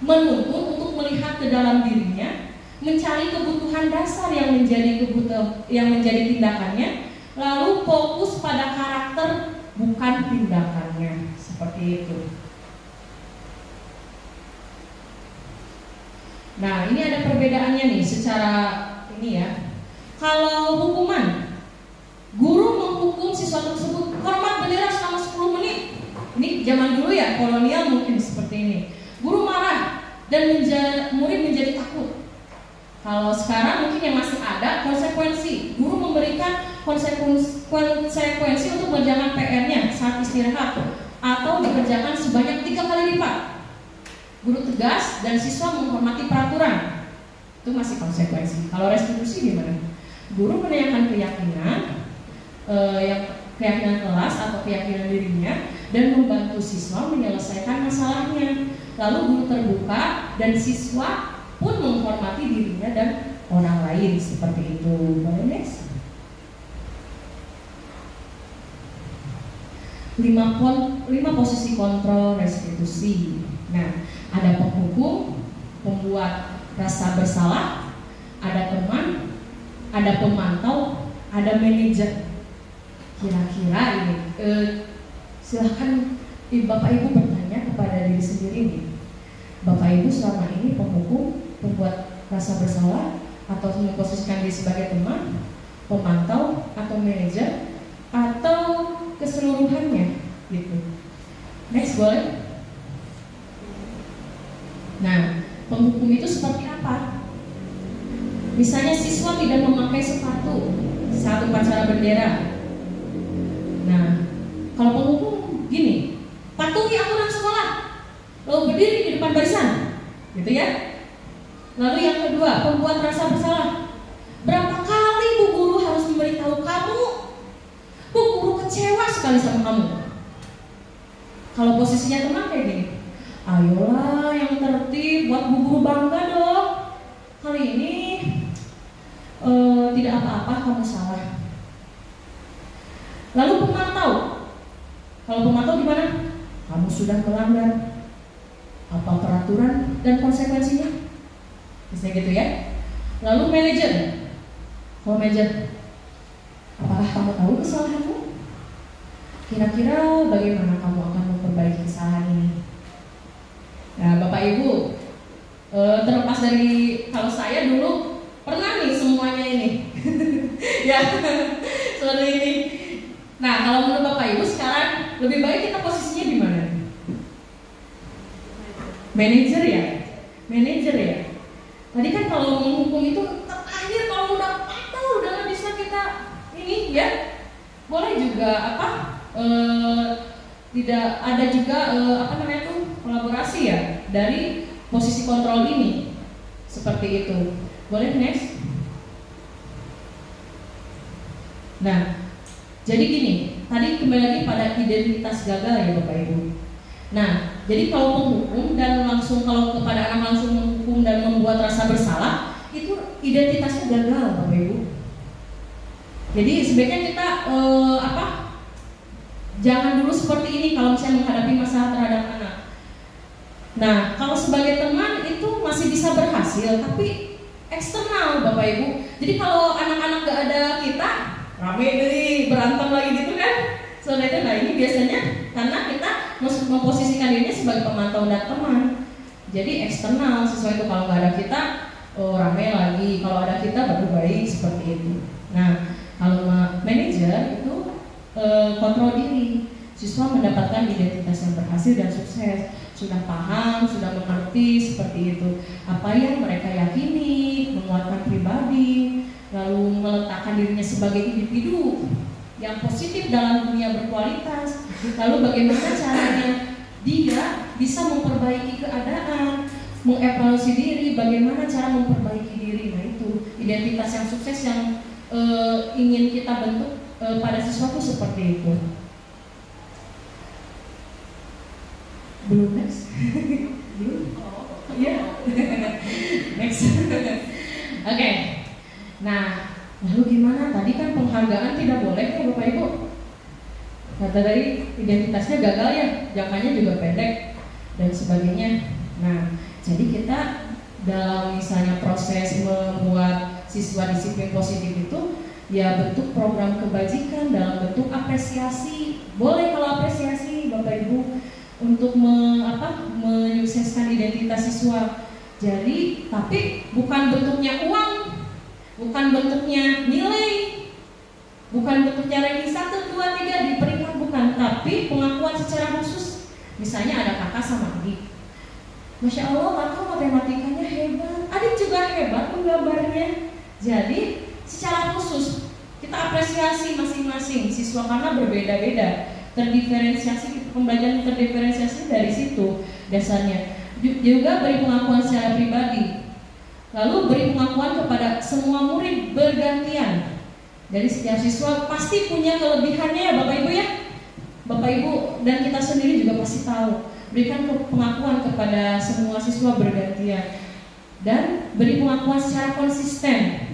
menuntun untuk melihat ke dalam dirinya, mencari kebutuhan dasar yang menjadi tindakannya, lalu fokus pada karakter bukan tindakannya, seperti itu. Nah, ini ada perbedaannya nih secara ini ya. Kalau hukuman, guru menghukum siswa tersebut hormat bendera selama 10 menit. Ini zaman dulu ya, kolonial mungkin seperti ini. Guru marah dan murid menjadi takut. Kalau sekarang mungkin yang masih ada konsekuensi. Guru memberikan konsekuensi untuk mengerjakan PR-nya saat istirahat atau dikerjakan sebanyak 3 kali lipat. Guru tegas dan siswa menghormati peraturan. Itu masih konsekuensi. Kalau restitusi gimana? Guru menanyakan keyakinan kelas atau keyakinan dirinya dan membantu siswa menyelesaikan masalahnya. Lalu guru terbuka dan siswa pun menghormati dirinya dan orang lain seperti itu. Boleh next? 5 posisi kontrol restitusi. Nah, ada penghukum, pembuat rasa bersalah, ada teman, ada pemantau, ada manajer. Kira-kira ini, silahkan Bapak Ibu bertanya kepada diri sendiri nih. Bapak Ibu selama ini penghukum, pembuat rasa bersalah, atau memposisikan diri sebagai teman, pemantau, atau manajer, atau keseluruhannya gitu. Next boleh? Nah, penghukum itu seperti apa? Misalnya siswa tidak memakai sepatu saat upacara bendera. Nah, kalau penghukum gini, patuhi aturan sekolah, lalu berdiri di depan barisan, gitu ya. Lalu yang kedua, pembuat rasa bersalah. Berapa kali Bu Guru harus memberitahu kamu? Bu Guru kecewa sekali sama kamu. Kalau posisinya teman kayak gini, ayolah yang tertib, buat Bu Guru bangga dong. Kali ini tidak apa-apa, kamu salah. Lalu pemantau. Kalau pemantau gimana? Kamu sudah melanggar apa peraturan dan konsekuensinya? Misalnya gitu ya. Lalu manajer. Kalau manajer, apakah kamu tahu kesalahanmu? Kira-kira bagaimana kamu akan memperbaiki kesalahan ini? Nah, Bapak Ibu, terlepas dari kalau saya dulu pernah nih semuanya ini, ya seperti ini. Nah, kalau menurut Bapak Ibu sekarang lebih baik kita posisinya di mana? Manajer ya, manajer ya. Tadi kan kalau menghukum itu terakhir kalau udah patah udah nggak bisa kita ini ya. Boleh juga apa? Tidak ada juga apa namanya tuh kolaborasi ya dari posisi kontrol ini seperti itu. Boleh next? Nah, jadi gini, tadi kembali lagi pada identitas gagal ya Bapak Ibu. Nah, jadi kalau menghukum dan langsung kalau kepada anak langsung menghukum dan membuat rasa bersalah itu identitasnya gagal Bapak Ibu. Jadi sebaiknya kita jangan dulu seperti ini kalau misalnya menghadapi masalah terhadap anak. Nah, kalau sebagai teman itu masih bisa berhasil, tapi eksternal Bapak Ibu. Jadi kalau anak-anak gak ada kita, rame nih berantem lagi gitu kan. Soalnya itu, nah ini biasanya karena kita memposisikan dirinya sebagai pemantau dan teman. Jadi eksternal sesuai itu, kalau nggak ada kita, rame lagi. Kalau ada kita baru baik seperti itu. Nah, kalau manajer itu kontrol diri. Siswa mendapatkan identitas yang berhasil dan sukses. Sudah paham, sudah mengerti seperti itu. Apa yang mereka yakini, menguatkan pribadi, lalu meletakkan dirinya sebagai individu yang positif dalam dunia berkualitas. Lalu bagaimana caranya dia bisa memperbaiki keadaan, mengevaluasi diri, bagaimana cara memperbaiki diri. Nah itu identitas yang sukses yang ingin kita bentuk pada siswa itu seperti itu. Belum next? Belum? Iya. Next. Oke. Nah, lalu gimana? Tadi kan penghargaan tidak boleh ya Bapak Ibu. Kata dari identitasnya gagal ya, jangkanya juga pendek dan sebagainya. Nah, jadi kita dalam misalnya proses membuat siswa disiplin positif itu ya bentuk program kebajikan dalam bentuk apresiasi. Boleh kalau apresiasi Bapak Ibu untuk menyukseskan identitas siswa. Jadi, tapi bukan bentuknya uang, bukan bentuknya nilai, bukan bentuknya ranking 1, 2, 3 di peringkat, bukan, tapi pengakuan secara khusus. Misalnya ada kakak sama adik, Masya Allah kakak matematikanya hebat, adik juga hebat menggambarnya. Jadi secara khusus kita apresiasi masing-masing siswa karena berbeda-beda, terdiferensiasi, pembelajaran terdiferensiasi dari situ dasarnya. Juga beri pengakuan secara pribadi, lalu beri pengakuan kepada semua murid bergantian. Dari setiap siswa pasti punya kelebihannya ya Bapak Ibu ya. Bapak Ibu dan kita sendiri juga pasti tahu. Berikan pengakuan kepada semua siswa bergantian dan beri pengakuan secara konsisten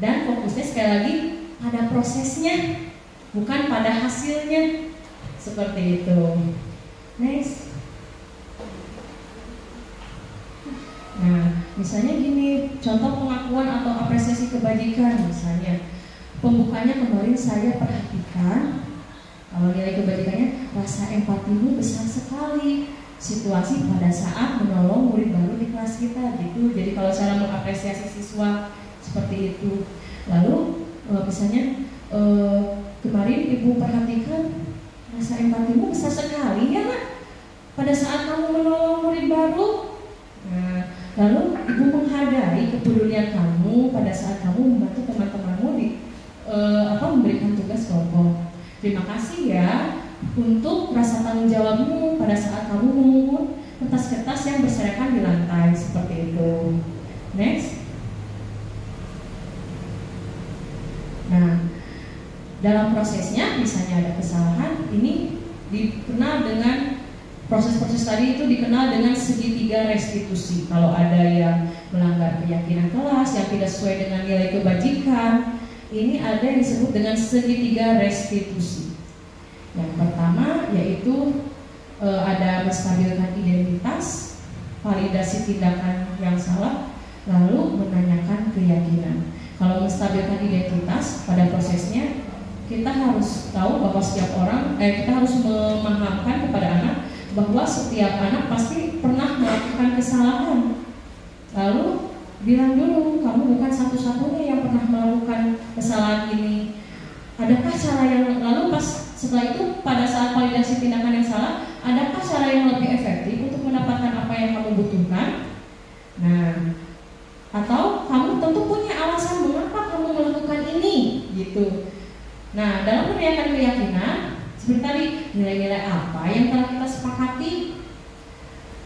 dan fokusnya sekali lagi pada prosesnya, bukan pada hasilnya. Seperti itu. Next. Nah, misalnya gini, contoh pengakuan atau apresiasi kebajikan. Misalnya pembukanya kemarin saya perhatikan, kalau nilai kebajikannya, rasa empatimu besar sekali, situasi pada saat menolong murid baru di kelas kita gitu. Jadi kalau cara mengapresiasi siswa seperti itu. Lalu misalnya kemarin ibu perhatikan rasa empatimu besar sekali ya Nak, pada saat kamu menolong murid baru. Nah, lalu ibu menghargai kepedulian kamu pada saat kamu membantu teman-temanmu di memberikan tugas kelompok. Terima kasih ya untuk rasa tanggung jawabmu pada saat kamu memungut kertas-kertas yang berserakan di lantai, seperti itu. Next. Nah, dalam prosesnya misalnya ada kesalahan, ini dikenal dengan proses-proses tadi itu dikenal dengan segitiga restitusi. Kalau ada yang melanggar keyakinan kelas, yang tidak sesuai dengan nilai kebajikan, ini ada yang disebut dengan segitiga restitusi. Yang pertama yaitu ada menstabilkan identitas, validasi tindakan yang salah, lalu menanyakan keyakinan. Kalau menstabilkan identitas pada prosesnya, kita harus tahu bahwa setiap orang, kita harus memahamkan kepada anak bahwa setiap anak pasti pernah melakukan kesalahan. Lalu bilang dulu, kamu bukan satu-satunya yang pernah melakukan kesalahan ini. Adakah cara yang lalu setelah itu pada saat validasi tindakan yang salah, adakah cara yang lebih efektif untuk mendapatkan apa yang kamu butuhkan? Nah, atau kamu tentu punya alasan mengapa kamu melakukan ini, gitu. Nah, dalam menanyakan keyakinan, seperti tadi, nilai-nilai apa yang telah kita sepakati?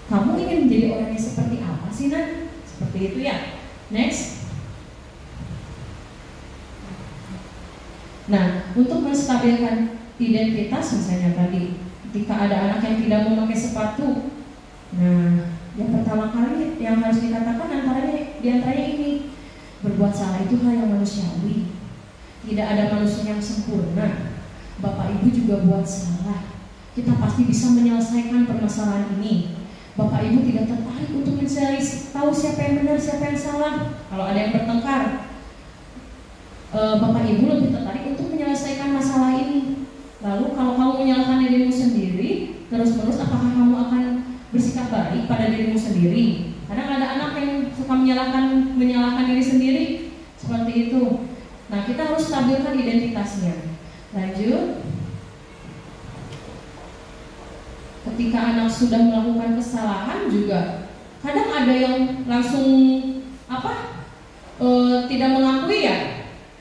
Kamu ingin menjadi orang yang seperti apa sih, Nak? Seperti itu ya. Next. Nah, untuk menstabilkan identitas misalnya tadi, ketika ada anak yang tidak memakai sepatu, nah, yang pertama kali yang harus dikatakan diantaranya ini, berbuat salah itu hal yang manusiawi. Tidak ada manusia yang sempurna. Bapak Ibu juga buat salah. Kita pasti bisa menyelesaikan permasalahan ini. Bapak Ibu tidak tertarik untuk mencari tahu siapa yang benar, siapa yang salah. Kalau ada yang bertengkar, Bapak Ibu lebih tertarik untuk menyelesaikan masalah ini. Lalu kalau kamu menyalahkan dirimu sendiri, terus-menerus apakah kamu akan bersikap baik pada dirimu sendiri? Kadang ada anak yang suka menyalahkan diri sendiri, seperti itu. Nah, kita harus stabilkan identitasnya. Lanjut. Ketika anak sudah melakukan kesalahan juga, kadang ada yang langsung tidak mengakui ya.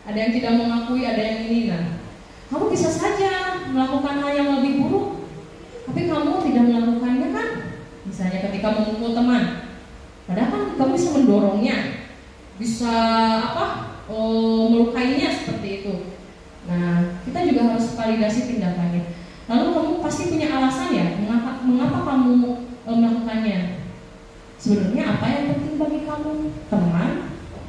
Ada yang tidak mengakui, ada yang ini. Nah, kamu bisa saja melakukan hal yang lebih buruk, tapi kamu tidak melakukannya kan? Misalnya ketika memukul teman, padahal kan kamu bisa mendorongnya, bisa melukainya seperti itu. Nah, kita juga harus validasi tindakannya. Lalu kamu pasti punya alasan ya, mengapa kamu melakukannya. Sebenarnya apa yang penting bagi kamu? Teman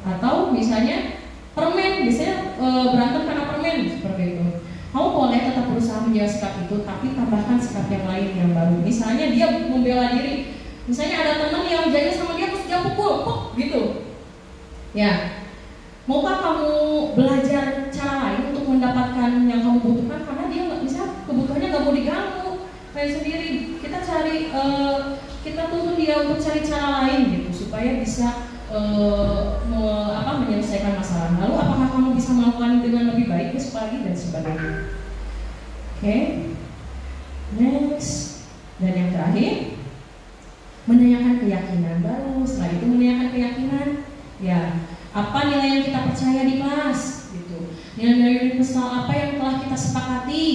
atau misalnya permen, biasanya berantem karena permen, seperti itu. Kamu boleh tetap berusaha menjaga sikap itu, tapi tambahkan sikap yang lain yang baru. Misalnya dia membela diri, misalnya ada teman yang jaga sama dia terus dia pukul, gitu. Ya, maukah kamu belajar cara lain untuk mendapatkan yang kamu butuhkan karena dia nggak bisa, kebutuhannya nggak mau diganggu kayak sendiri. Kita tuntun dia untuk cari cara lain gitu supaya supaya bisa menyelesaikan masalah. Lalu apakah kamu bisa melakukan dengan lebih baik, besok lagi dan sebagainya. Oke. Next. Dan yang terakhir, menanyakan keyakinan. Baru setelah itu menanyakan keyakinan. Ya, apa nilai yang kita percaya di kelas? Gitu. Nilai-nilai universal apa yang telah kita sepakati?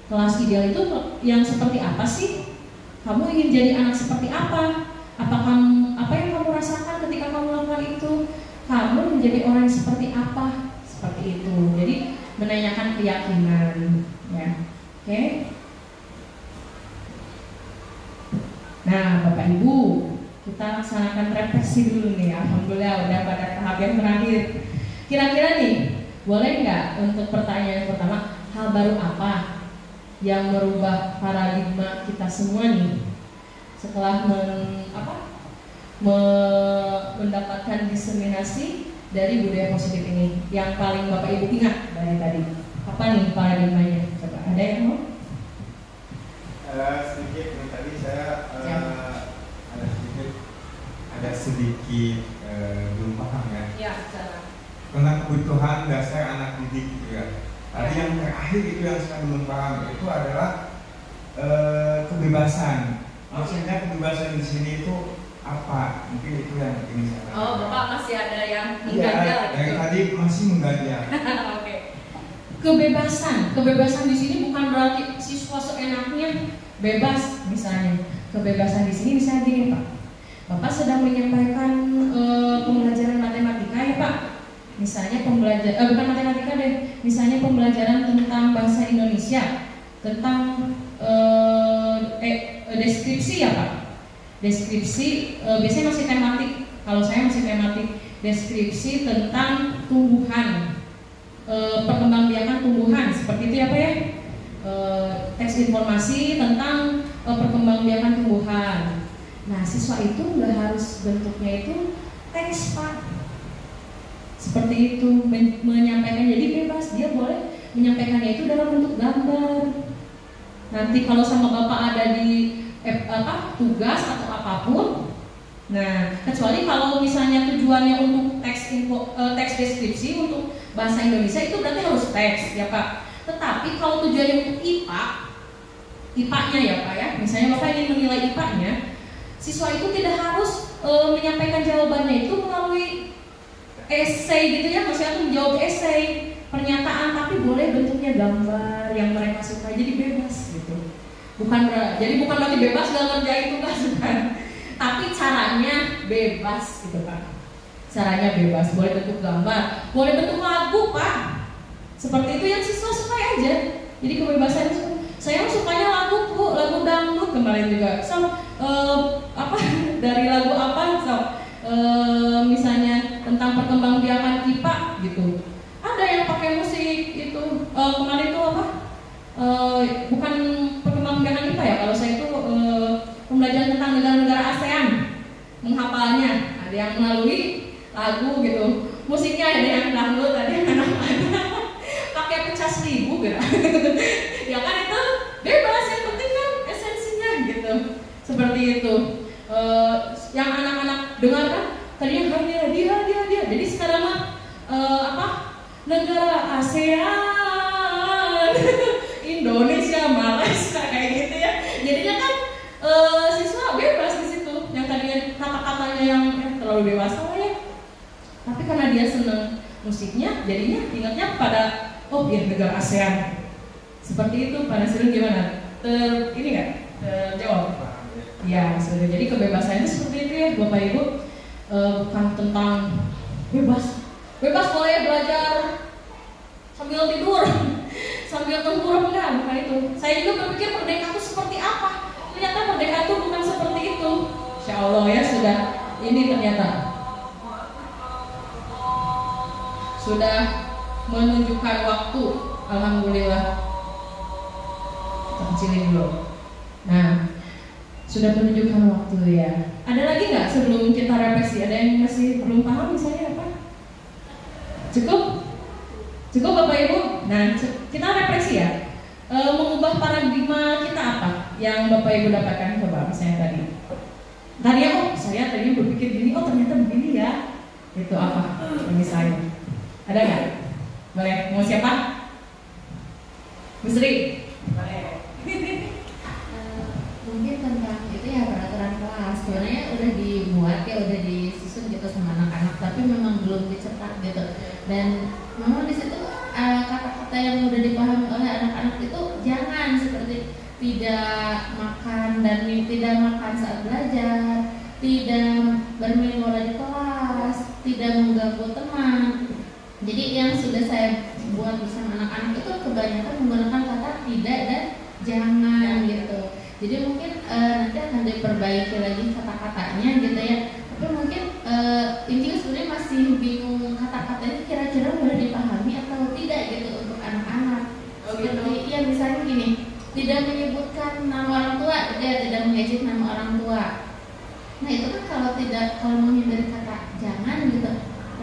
Kelas ideal itu yang seperti apa sih? Kamu ingin jadi anak seperti apa? Apa yang kamu rasakan ketika kamu melakukan itu? Kamu menjadi orang seperti apa? Seperti itu. Jadi menanyakan keyakinan. Ya, oke. Nah, Bapak Ibu, kita laksanakan refleksi dulu nih. Alhamdulillah udah pada tahap yang terakhir. Kira-kira nih, boleh nggak untuk pertanyaan pertama, hal baru apa yang merubah paradigma kita semua nih setelah mendapatkan diseminasi dari budaya positif ini? Yang paling Bapak Ibu ingat dari tadi, apa nih paradigmanya? Coba ada yang mau? Sedikit yang tadi saya ada sedikit belum paham ya. Ya, cara. Tentang kebutuhan dasar anak didik gitu ya. Tadi yang terakhir itu yang saya belum paham itu adalah kebebasan. Maksudnya kebebasan di sini itu apa? Mungkin itu yang ingin saya tahu. Oh, Bapak masih ada yang Iya, dari tadi masih mengganjal. Oke. Kebebasan di sini bukan berarti siswa seenaknya bebas misalnya. Kebebasan di sini misalnya gini Pak, Bapak sedang menyampaikan pembelajaran matematika ya Pak. Misalnya bukan matematika deh, misalnya pembelajaran tentang bahasa Indonesia, tentang deskripsi ya Pak. Deskripsi biasanya masih tematik. Kalau saya masih tematik, deskripsi tentang tumbuhan, perkembangbiakan tumbuhan seperti itu ya Pak ya. Teks informasi tentang perkembangbiakan tumbuhan. Nah, siswa itu nggak harus bentuknya itu teks Pak. Seperti itu menyampaikan, jadi bebas, dia boleh menyampaikannya itu dalam bentuk gambar. Nanti kalau sama Bapak ada di tugas atau apapun. Nah, kecuali kalau misalnya tujuannya untuk teks deskripsi untuk bahasa Indonesia itu berarti harus teks ya Pak. Tetapi kalau tujuannya untuk IPA-nya ya Pak ya, misalnya Bapak ingin menilai IPA-nya, siswa itu tidak harus menyampaikan jawabannya itu melalui esai gitu ya, maksudnya itu menjawab esai, pernyataan, tapi boleh bentuknya gambar yang mereka suka, jadi bebas gitu. Jadi bukan berarti bebas gak ngerjain tugas bukan, tapi caranya bebas gitu Pak. Caranya bebas, boleh bentuk gambar, boleh bentuk lagu Pak. Seperti itu yang siswa suka aja. Jadi kebebasan saya sukanya lagu Bu, lagu dangdut kemarin juga. Dari lagu apa? Misalnya tentang perkembangbiakan IPA gitu. Ada yang pakai musik itu. Kemarin itu apa? Bukan perkembangbiakan IPA ya. Kalau saya itu pembelajaran tentang negara-negara ASEAN, menghafalnya. Ada yang melalui lagu gitu. Musiknya ada yang dangdut, ada yang anak-anak. Pakai pecah 1000 gitu. Ya kan itu bebas, yang penting kan esensinya gitu. Seperti itu. Yang anak-anak dengar kan tadinya dia. Jadi sekarang mah negara ASEAN, Indonesia, Malaysia kayak gitu ya. Jadinya kan siswa bebas di situ. Yang tadinya kata-katanya yang terlalu dewasa ya. Tapi karena dia seneng musiknya, jadinya ingatnya pada negara ASEAN. Seperti itu. Pada sering gimana? Ini nggak terjawab? Ya, sudah. Jadi kebebasan itu seperti itu ya, Bapak Ibu. Bukan tentang bebas boleh belajar sambil tidur, sambil tengkurap, enggak, bukan itu. Saya juga berpikir merdeka itu seperti apa? Ternyata merdeka itu bukan seperti itu. Insya Allah ya sudah. Ini ternyata sudah menunjukkan waktu. Alhamdulillah. Kita kecilin dulu. Nah, sudah menunjukkan waktu ya. Ada lagi nggak sebelum kita refleksi? Ada yang masih belum paham misalnya apa? Cukup Bapak Ibu. Nah, kita refleksi ya. Mengubah paradigma kita apa? Yang Bapak Ibu dapatkan coba misalnya tadi. Tadinya saya tadinya berpikir gini, ternyata begini ya. Itu apa? Bagi saya. Ada nggak? Boleh. Mau siapa? Bu Sri. Boleh. Mungkin tentang itu ya peraturan kelas. Sebenarnya udah dibuat ya, udah disusun gitu sama anak-anak, tapi memang belum dicetak gitu. Dan memang di situ kata-kata yang udah dipahami oleh anak-anak itu jangan seperti tidak makan dan tidak makan saat belajar, tidak bermain bola di kelas, tidak mengganggu teman. Jadi yang sudah saya buat bersama anak-anak itu kebanyakan menggunakan kata tidak dan jangan gitu. Jadi mungkin nanti akan diperbaiki lagi kata-katanya gitu ya. Tapi mungkin ini sebenarnya masih bingung kata-katanya kira-kira boleh dipahami atau tidak gitu untuk anak-anak. Seperti ya misalnya gini, tidak menyebutkan nama orang tua, tidak mengejek nama orang tua. Nah itu kan kalau menghindari kata jangan gitu,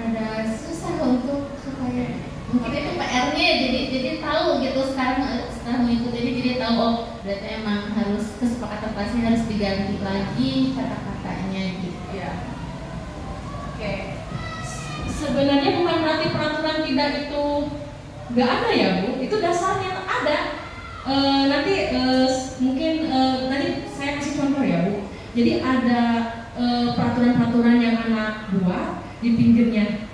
rada susah untuk supaya mungkin itu PR-nya jadi tahu gitu sekarang setelah mengikuti ini jadi tahu berarti emang harus kesepakatan kelasnya harus diganti lagi kata-katanya gitu. Ya. Oke. Sebenarnya bukan berarti peraturan tidak itu nggak ada ya Bu, itu dasarnya ada. Nanti mungkin nanti saya kasih contoh ya Bu. Jadi ada peraturan-peraturan yang anak buat di pinggirnya.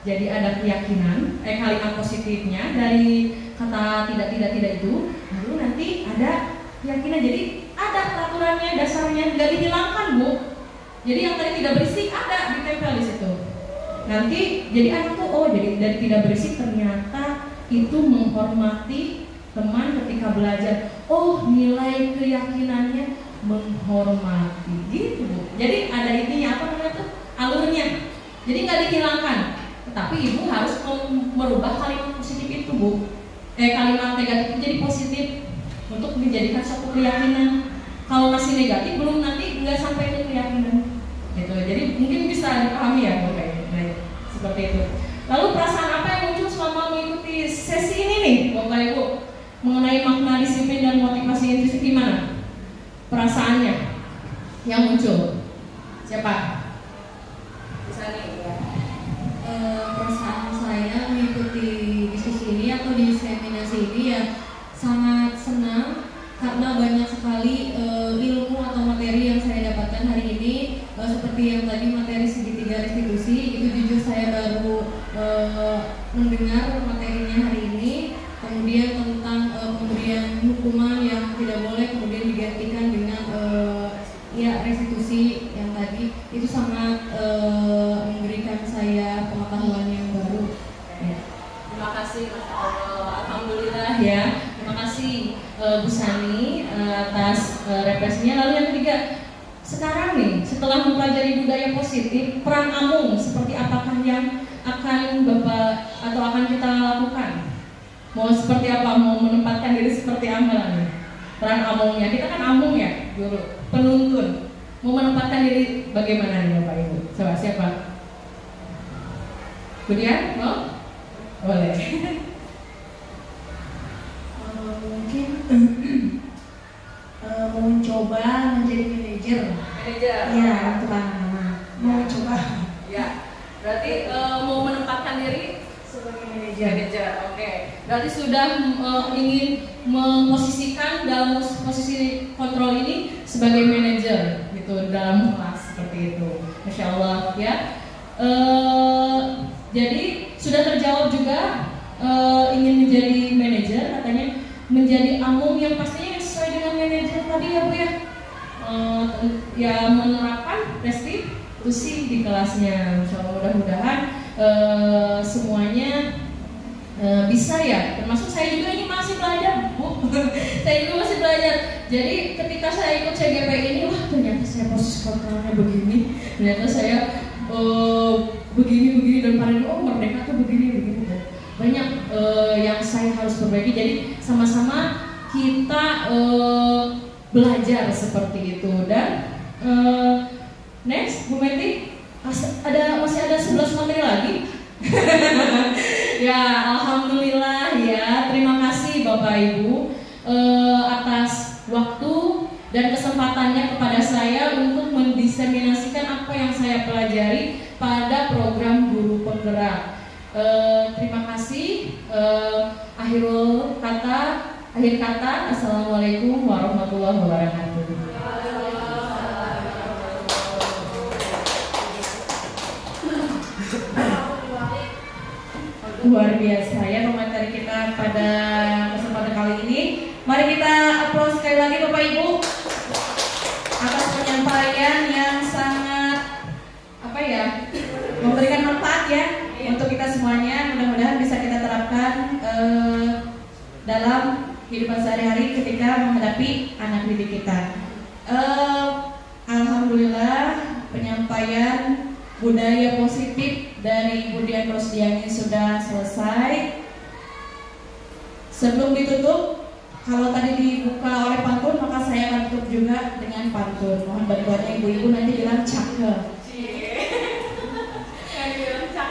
Jadi ada keyakinan, kalimat positifnya dari kata tidak itu, lalu nanti ada keyakinan. Jadi ada peraturannya, dasarnya nggak dihilangkan Bu. Jadi yang tadi tidak berisik ada ditempel di situ. Nanti jadi anak tuh jadi dari tidak berisik ternyata itu menghormati teman ketika belajar. Nilai keyakinannya menghormati gitu Bu. Jadi ada intinya apa namanya tuh alurnya. Jadi nggak dihilangkan. Tetapi ibu harus merubah kalimat positif itu Bu. Kalimat negatif itu jadi positif untuk dijadikan satu keyakinan. Kalau masih negatif belum nanti nggak sampai ke keyakinan. Gitu. Jadi mungkin bisa dipahami ya Bu kayak seperti itu. Lalu perasaan apa yang muncul selama mengikuti sesi ini nih Bapak Ibu mengenai makna disiplin dan motivasi intrinsik gimana? Perasaannya yang muncul siapa? Bisa nih ya. Perasaan saya mengikuti diskusi ini atau diseminasi ini ya sangat senang karena banyak sekali ilmu atau materi yang saya dapatkan hari ini. Seperti yang tadi materi segitiga restitusi itu jujur saya baru mendengar materinya hari ini. Kemudian tentang pemberian hukuman yang tidak boleh kemudian digantikan dengan restitusi yang tadi itu sangat memberikan saya pengetahuan yang baru. Ya. Terima kasih, Masya Allah. Alhamdulillah ya. Terima kasih Bu Sani atas refleksinya. Lalu yang ketiga, sekarang nih setelah mempelajari budaya positif, peran amung seperti apakah yang akan Bapak atau akan kita lakukan? Mau seperti apa? Mau menempatkan diri seperti apa nih? Peran amungnya, kita kan amung ya, guru, penuntun. Mau menempatkan diri bagaimana nih Bapak Ibu? Coba siapa? Kemudian, mau? Boleh. Mungkin mau mencoba menjadi manajer. Manajer. Ya, untuk anak-anak. Mau coba. Ya. Berarti mau menempatkan diri Sebagai manajer. manajer. Oke. Berarti sudah ingin memposisikan dalam posisi kontrol ini sebagai manajer gitu dalam kelas seperti itu. Masya Allah ya. Jadi sudah terjawab juga ingin menjadi manajer, katanya menjadi amung yang pastinya sesuai dengan manajer tadi ya Bu ya. Ya menerapkan restitusi di kelasnya. Insya Allah mudah-mudahan semuanya bisa ya. Termasuk saya juga ini masih belajar Bu. Saya juga masih belajar. Jadi ketika saya ikut CGP ini, wah ternyata saya posisi kontrolnya begini. Ternyata saya begini dan pada merdeka tuh begini. Banyak yang saya harus perbaiki. Jadi sama-sama kita belajar seperti itu. Dan next Bu Meti, masih ada 11 materi lagi. Ya alhamdulillah ya. Terima kasih Bapak Ibu atas waktu dan kesempatannya kepada saya untuk mendiseminasikan apa yang saya pelajari pada program Guru Penggerak. Terima kasih. Akhir kata, Assalamualaikum warahmatullahi wabarakatuh. Luar biasa ya pemateri kita pada kesempatan kali ini. Mari kita aplaus sekali lagi Bapak Ibu atas penyampaian yang sangat memberikan manfaat ya untuk kita semuanya. Mudah-mudahan bisa kita terapkan dalam kehidupan sehari-hari ketika menghadapi anak didik kita. Alhamdulillah penyampaian budaya positif dari Ibu Dian Rosdiani sudah selesai. Sebelum ditutup, kalau tadi dibuka oleh pantun, maka saya akan tutup juga dengan pantun. Mohon bantuannya ibu-ibu, nanti bilang cakep.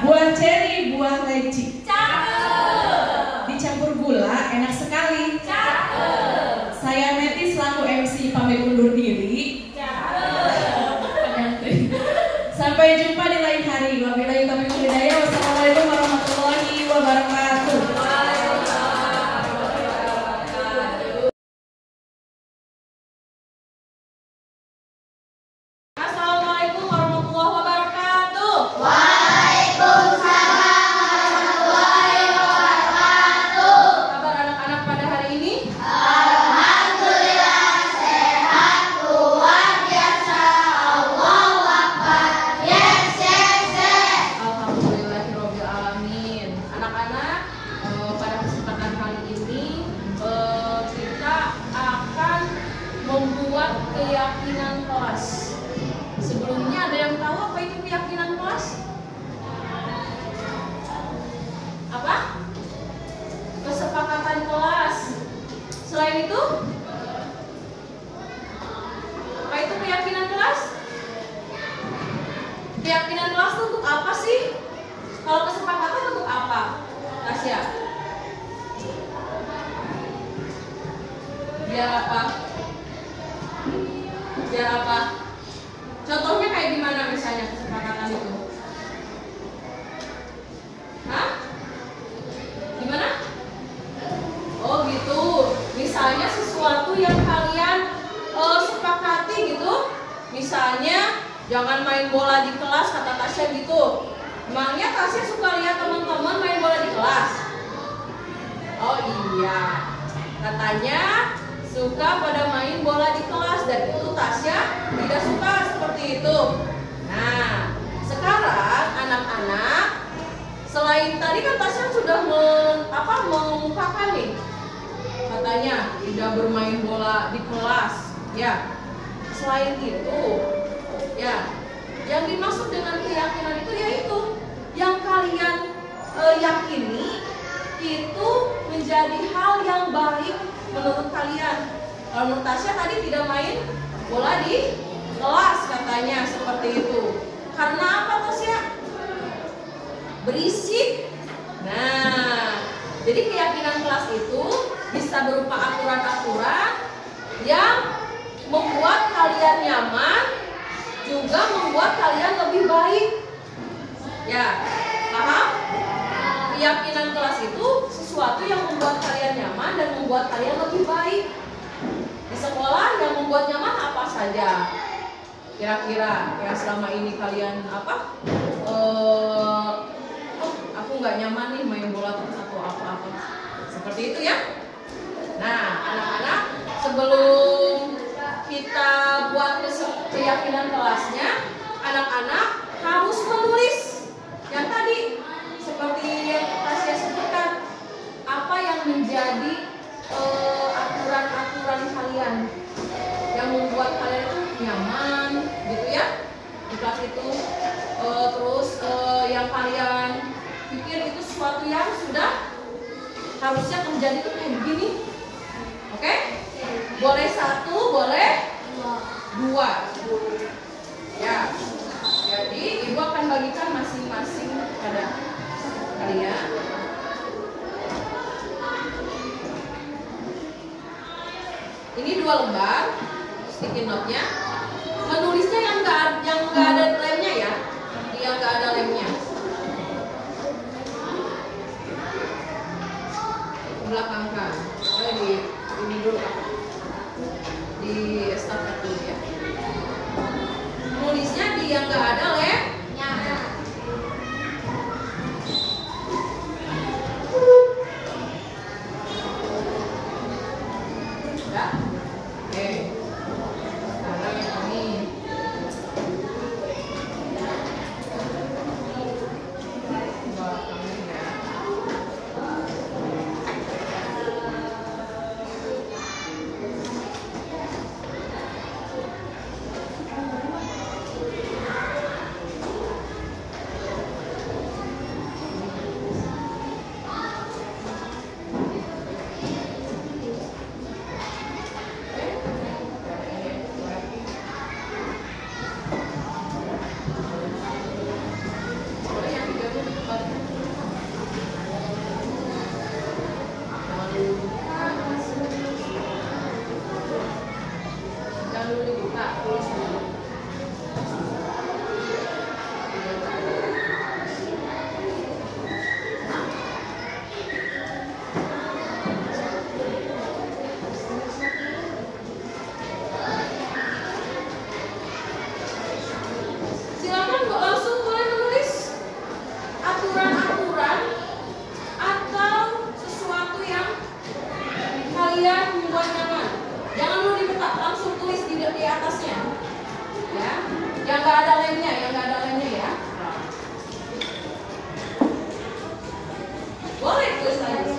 Buah ceri, buah leci, cakep. Dicampur gula, enak sekali. Cakep. Saya Meti selaku MC pamit undur diri. Sampai jumpa di lain hari. Wabillahi taufiq wal hidayah. Wassalamualaikum warahmatullahi wabarakatuh. Assalamualaikum warahmatullahi wabarakatuh. Waalaikumsalam warahmatullahi wabarakatuh. Kabar anak-anak pada hari ini? Alhamdulillah sehat, luar biasa. Allahu Akbar. Yes, yes, yes. Alhamdulillahirabbil alamin. Anak-anak, pada kesempatan kali ini kita akan membuat keyakinan kelas. Sebelumnya ada yang tahu apa itu keyakinan kelas? Apa? Kesepakatan kelas. Selain itu, apa itu keyakinan kelas? Keyakinan kelas itu untuk apa sih? Kalau kesepakatan untuk apa? Tasya? Biar apa? Biar apa? Contohnya kayak gimana misalnya kesepakatan itu? Hah? Gimana? Oh gitu. Misalnya sesuatu yang kalian sepakati gitu. Misalnya jangan main bola di kelas, kata Tasya gitu. Emangnya Tasya suka lihat teman-teman main bola di kelas? Oh iya. Katanya suka pada main bola di kelas dan itu Tasya tidak suka seperti itu. Nah, sekarang anak-anak, selain tadi kan Tasya sudah mengungkapkan nih, katanya tidak bermain bola di kelas, ya. Selain itu, ya, yang dimaksud dengan keyakinan itu yaitu yang kalian yakini itu menjadi hal yang baik menurut kalian. Kalau menurut Tasya tadi tidak main bola di kelas katanya seperti itu. Karena apa Tasya? Berisik. Nah, jadi keyakinan kelas itu bisa berupa aturan-aturan yang membuat kalian nyaman, juga membuat kalian lebih baik. Ya, paham? Keyakinan kelas itu sesuatu yang membuat kalian nyaman dan membuat kalian lebih baik. Di sekolah yang membuat nyaman apa saja? Kira-kira yang selama ini kalian aku nggak nyaman nih main bola terus atau apa-apa. Seperti itu ya. Nah, anak-anak, sebelum kita buat keyakinan kelasnya, anak-anak harus menulis yang tadi seperti yang Tasya sebutkan, apa yang menjadi aturan-aturan kalian yang membuat kalian itu nyaman gitu ya di kelas itu. Terus yang kalian pikir itu sesuatu yang sudah harusnya terjadi itu kayak begini. Oke? Boleh satu, boleh dua. Ya. Jadi ibu akan bagikan masing-masing pada kalian. Ini 2 lembar. sticky note-nya. Menulisnya yang nggak ada lemnya ya, yang nggak ada lemnya. Belakangkan, di ini dulu Kak. Di estafet dulu ya. Nulisnya di yang nggak ada lemnya. Udah? Oke. Sekarang yang ini. Belakangnya. Jangan dulu dibuka, tulis dulu. Silakan langsung boleh menulis aturan-aturan atau sesuatu yang kalian membuat nyaman. Jangan dulu dipetak, langsung tulis di atasnya. Ya, yang nggak ada lemnya ya. Boleh tulis aja.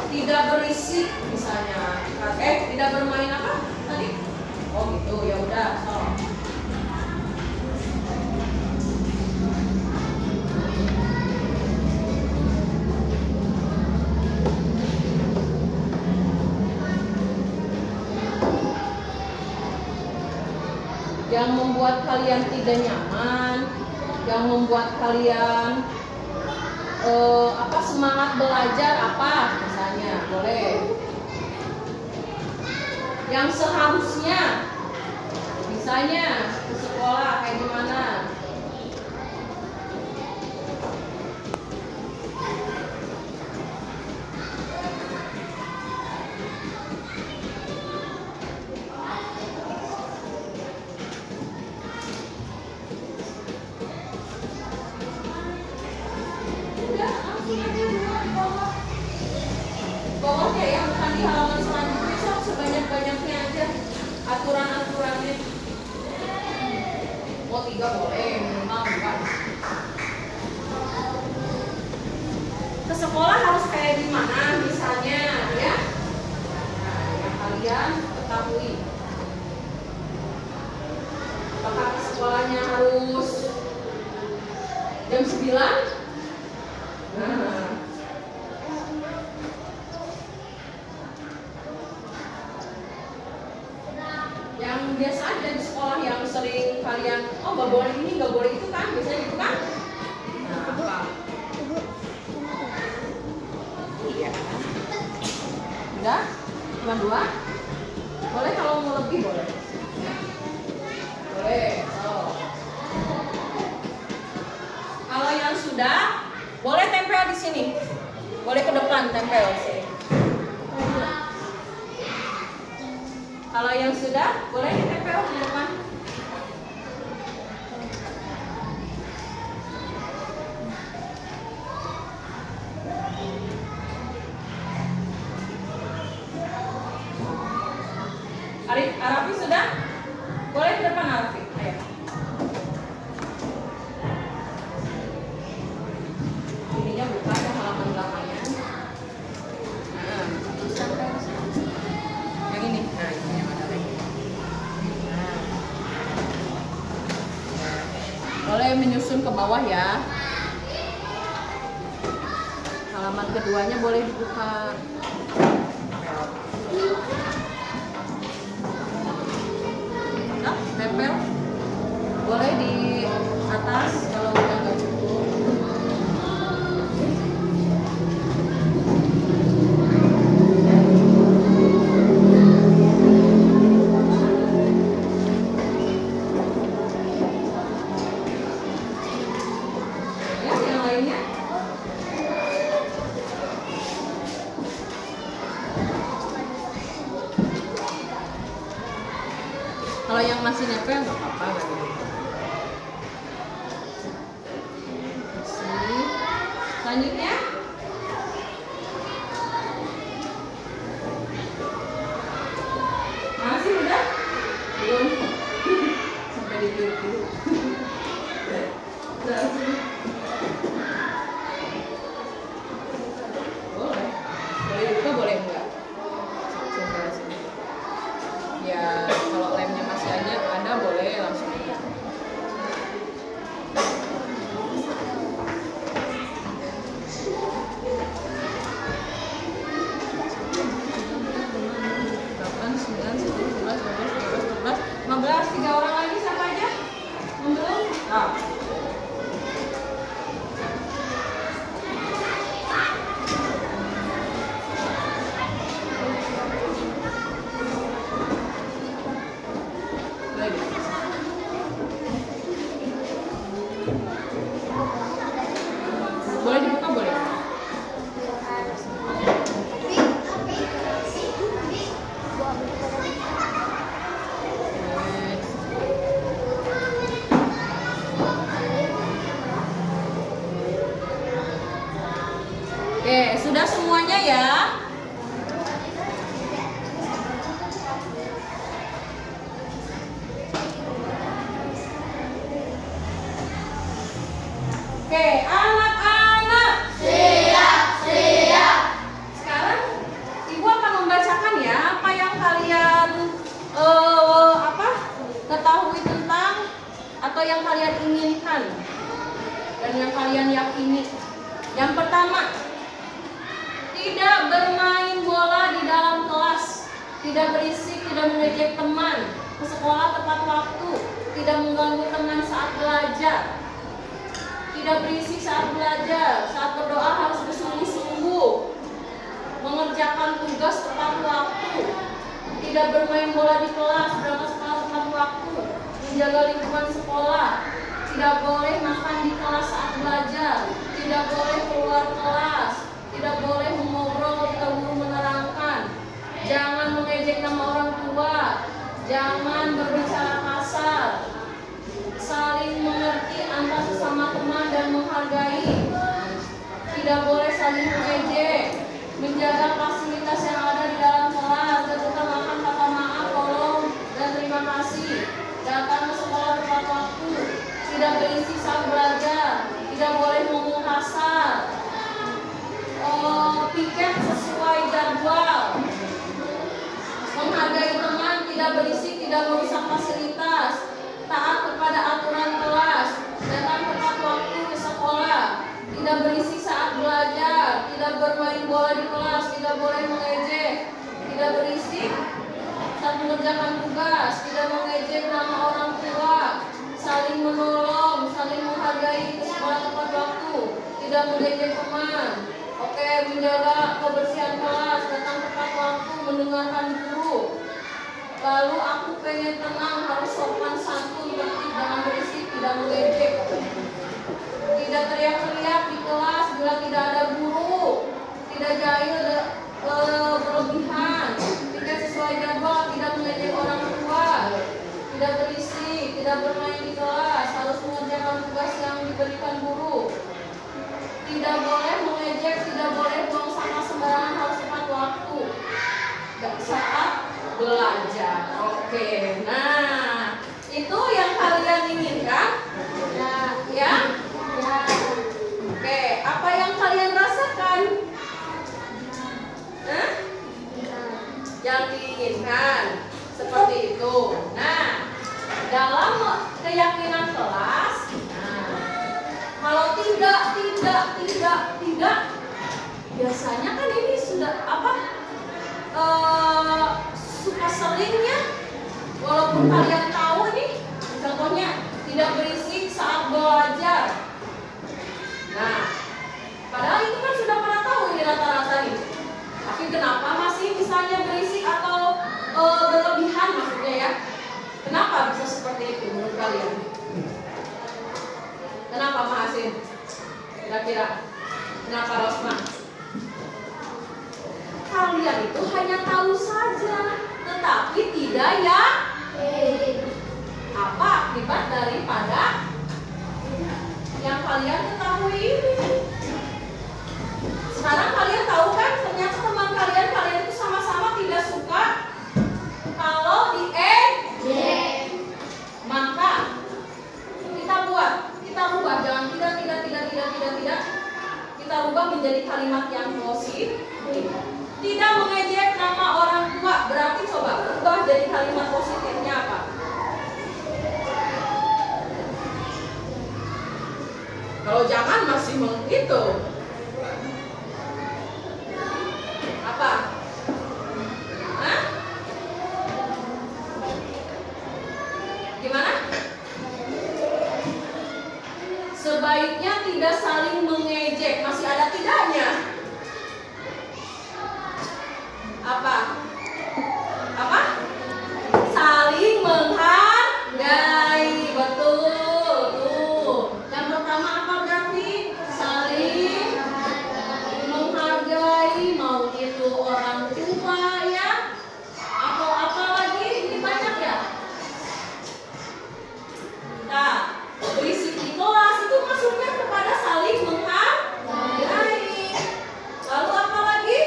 Tidak berisik misalnya. Tidak bermain apa tadi? Oh gitu, ya udah. Yang membuat kalian tidak nyaman, yang membuat kalian semangat belajar apa misalnya, boleh. Yang seharusnya misalnya ke sekolah kayak gimana. Bawahnya ya, bukan di halaman selanjutnya, so sebanyak-banyaknya aja aturan-aturannya. Oh 3 boleh, minimal bukan. Ke sekolah harus kayak gimana misalnya ya. Nah, yang kalian ketahui. Apakah ke sekolahnya harus jam 9? Nah. Yang biasa aja di sekolah yang sering kalian, oh nggak boleh ini, nggak boleh itu kan, biasanya gitu kan? Nah, apa? Iya. Udah? Cuma 2? Boleh kalau mau lebih boleh. Boleh. Oh. Kalau yang sudah, boleh tempel di sini. Boleh ke depan tempel di sini. Kalau yang sudah, boleh ditempel di depan. Arafi sudah? Boleh di depan Arafi. Ayo. Ininya buka ya halaman belakangnya. Nah, yang ini. Nah, ini yang ada lagi. Nah. Boleh menyusun ke bawah ya. Halaman keduanya boleh dibuka. Tempel boleh di atas kalau udah nggak cukup. Kalau yang masih nempel nggak apa-apa lagi. Selanjutnya masih udah? Belum. Sampai ditiup dulu. Boleh. Boleh dibuka, boleh enggak? Sebelah sini. Ya, kalau lemnya masih ada boleh langsung. Tiga orang lagi siapa aja? Belum? Ah. Boleh dibuka, boleh. Oke, sudah semuanya ya? Oke, anak-anak. Siap. Sekarang Ibu akan membacakan ya apa yang kalian ketahui tentang atau yang kalian inginkan dan yang kalian yakini. Yang pertama, tidak bermain bola di dalam kelas, tidak berisik, tidak mengejek teman, ke sekolah tepat waktu, tidak mengganggu teman saat belajar, tidak berisik saat belajar, saat berdoa harus bersungguh-sungguh, mengerjakan tugas tepat waktu, tidak bermain bola di kelas, berangkat sekolah tepat waktu, menjaga lingkungan sekolah, tidak boleh makan di kelas saat belajar, tidak boleh keluar kelas, tidak boleh mengobrol ketika guru menerangkan, jangan mengejek nama orang tua, jangan berbicara kasar, saling mengerti antar sesama teman dan menghargai, tidak boleh saling mengejek, menjaga fasilitas yang ada di dalam kelas, dan utamakan kata maaf, tolong, dan terima kasih, datang ke sekolah tepat waktu, tidak berisi saat belajar, tidak boleh ngomong kasar, piket sesuai jadwal, menghargai teman, tidak berisik, tidak merusak fasilitas, taat kepada aturan kelas, datang tepat waktu ke sekolah, tidak berisik saat belajar, tidak bermain bola di kelas, tidak boleh mengejek, tidak berisik saat mengerjakan tugas, tidak mengejek nama orang tua, saling menolong, saling menghargai ke sekolah tepat waktu, tidak mengejek teman. Oke, menjaga kebersihan kelas, datang tepat waktu, mendengarkan guru. Lalu aku pengen tenang, harus sopan santun, tertib, jangan berisik, tidak mengejek. Tidak teriak-teriak di kelas bila tidak ada guru. Tidak jahil berlebihan. Tidak sesuai jadwal, tidak mengejek orang tua. Tidak berisik, tidak bermain di kelas, harus mengerjakan tugas yang diberikan guru. Tidak boleh mengejek, tidak boleh buang sampah sembarangan, harus tepat waktu saat belajar. Oke, nah itu yang kalian inginkan? Ya? Oke, apa yang kalian rasakan? Hah? Yang diinginkan seperti itu. Nah, dalam keyakinan kelas, kalau tidak, biasanya kan ini sudah suka seringnya, walaupun kalian tahu nih, contohnya tidak berisik saat belajar. Nah, padahal itu kan sudah pernah tahu ini rata-rata nih. Tapi kenapa masih misalnya berisik atau berlebihan maksudnya ya? Kenapa bisa seperti itu menurut kalian? Kenapa Mas Hasin? Kira-kira kenapa Rosma? Kalian itu hanya tahu saja, tetapi tidak ya? kalian ketahui ini. Sekarang kalian tahu kan, ternyata teman kalian itu sama-sama tidak suka kalau diejek. Maka kita rubah, jangan tidak. Kita rubah menjadi kalimat yang positif. Tidak mengejek nama orang tua, berarti coba ubah jadi kalimat positifnya apa? Kalau jangan masih itu apa? Hah? Gimana? Sebaiknya tidak saling mengejek. Masih ada tidaknya? Apa? Saling menghargai. Betul. Tuh. Yang pertama apa berarti? Saling menghargai. Mau itu orang tua ya, atau apa lagi? Ini banyak ya. Nah, berisik di kelas itu masuknya kepada saling menghargai. Lalu apa lagi?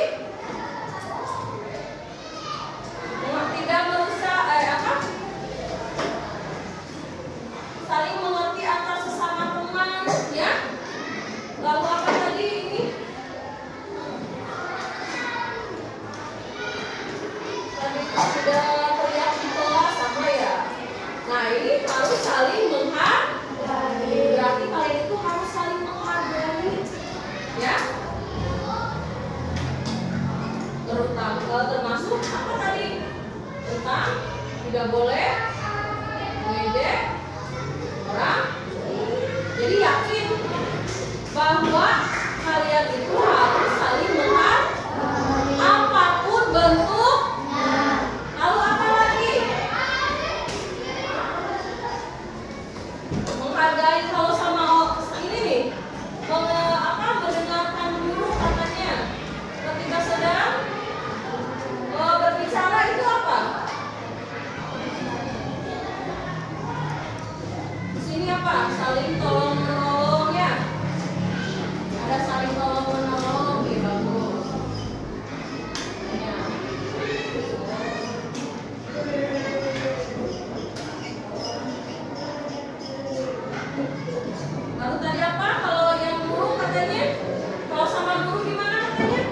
Tidak merusak saling mengerti antar sesama teman ya. Lalu apa tadi ini? Tadi sudah teriak di kelas sama ya. Nah ini harus saling menghargai. Berarti kalian itu harus saling menghargai ya. Termasuk apa tadi? Tentang tidak boleh mengejek orang. Jadi yakin bahwa kalian itu harus saling menghargai apapun bentuknya. Lalu apa lagi? Menghargai kalau sama ini nih, mendengarkan dulu katanya ketika sedang berbicara itu apa? Sini apa? Saling tolong menolong ya. Ada saling tolong menolong, ya bagus. Ya. Lalu tadi apa? Kalau yang guru katanya, kalau sama guru gimana katanya?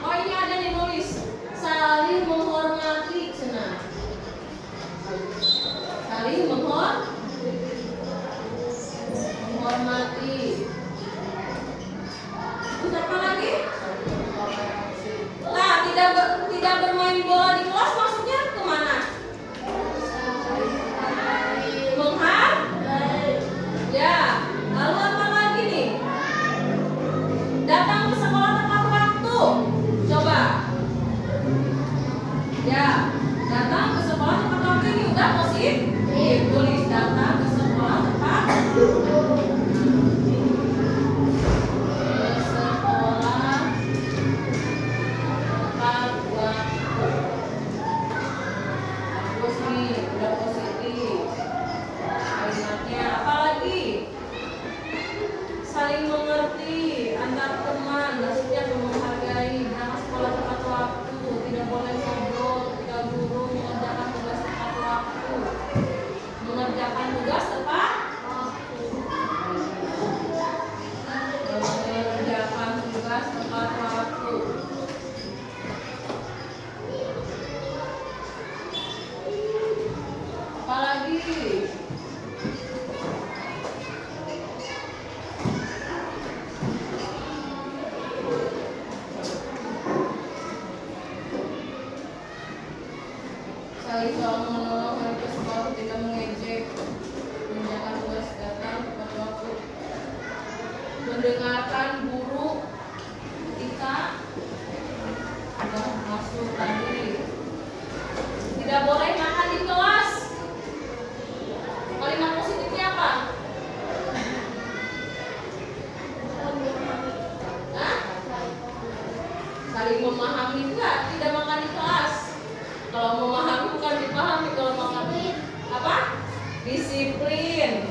Oh ini ada nih nulis saling menghormati, senang. Saling menghormati. Terus apa lagi? Nah, tidak bermain bola di kelas maksudnya kemana? Menghargai. Ya. Lalu apa lagi nih? Datang ke sekolah tepat waktu. Coba. Ya, datang ke sekolah tepat waktu ini udah positif. Tulis datang ke sekolah tepat waktu. Bagus nih, udah positif. Kalimatnya apa lagi? Saling mengerti antar teman, maksudnya menghargai, berangkat sekolah tepat waktu, tidak boleh ngobrol ketika guru mengerjakan tugas tepat waktu. Mengerjakan tugas tepat waktu. Mengerjakan tugas tepat waktu. Apalagi? Saling tolong menolong mereka sekolah, tidak mengejek, mengerjakan tugas datang tepat waktu, mendengarkan guru ketika sudah masuk tadi, tidak boleh makan di kelas. Kalimat positifnya apa? Hah? Saling memahami enggak? Tidak makan di kelas. Kalau memahami bukan dipahami, kalau memahami apa? Disiplin.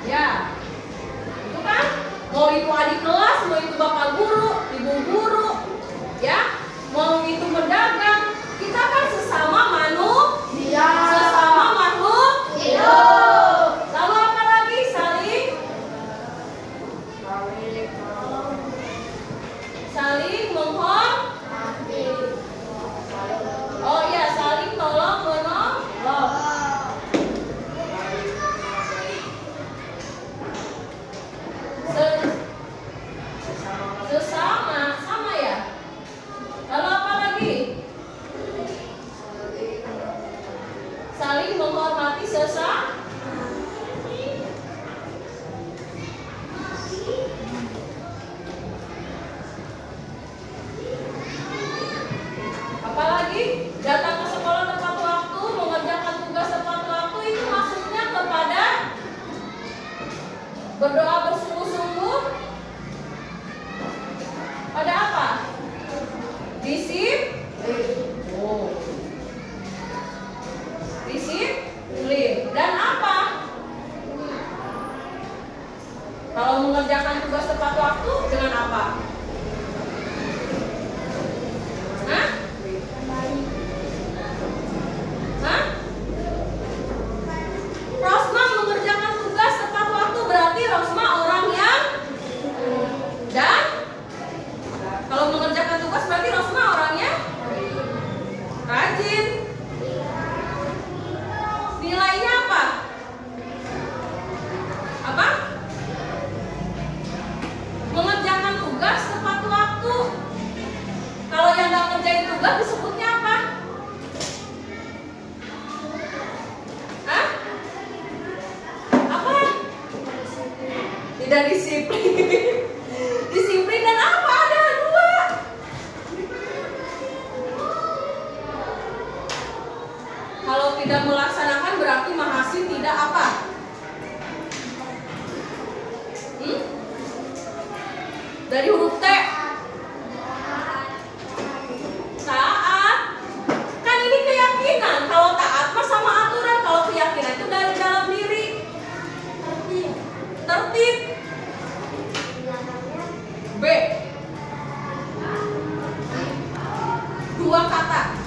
Ya, itu kan mau itu adik kelas, mau itu bapak guru, ibu guru, ya, mau itu pedagang, kita kan sesama manusia, sesama makhluk hidup. Lalu apa lagi? Saling menghormati. Oh iya, saling tolong menolong. Sesama, sama ya. Lalu apa lagi? Saling menghormati sesama. Apalagi datang ke sekolah tepat waktu, mengerjakan tugas tepat waktu, itu maksudnya kepada berdoa bersungguh-sungguh pada apa? Disiplin. Dan apa? Kalau mengerjakan tugas tepat waktu dengan apa? Hah? Rosma mengerjakan tugas tepat waktu berarti Rosma orang yang dan kalau mengerjakan tugas berarti Rosma orangnya rajin. Nilainya apa? Apa? Mengerjakan tugas tepat waktu. Kalau yang nggak ngerjain tugas disebutnya apa? Hah? Apa? Tidak disiplin. Disiplin dan apa? Ada dua. Kalau tidak melaksanakan berarti Mahasin tidak apa? Dari huruf T. Taat. Kan ini keyakinan. Kalau taat mah sama aturan. Kalau keyakinan itu dari dalam diri. Tertib. B. Dua kata.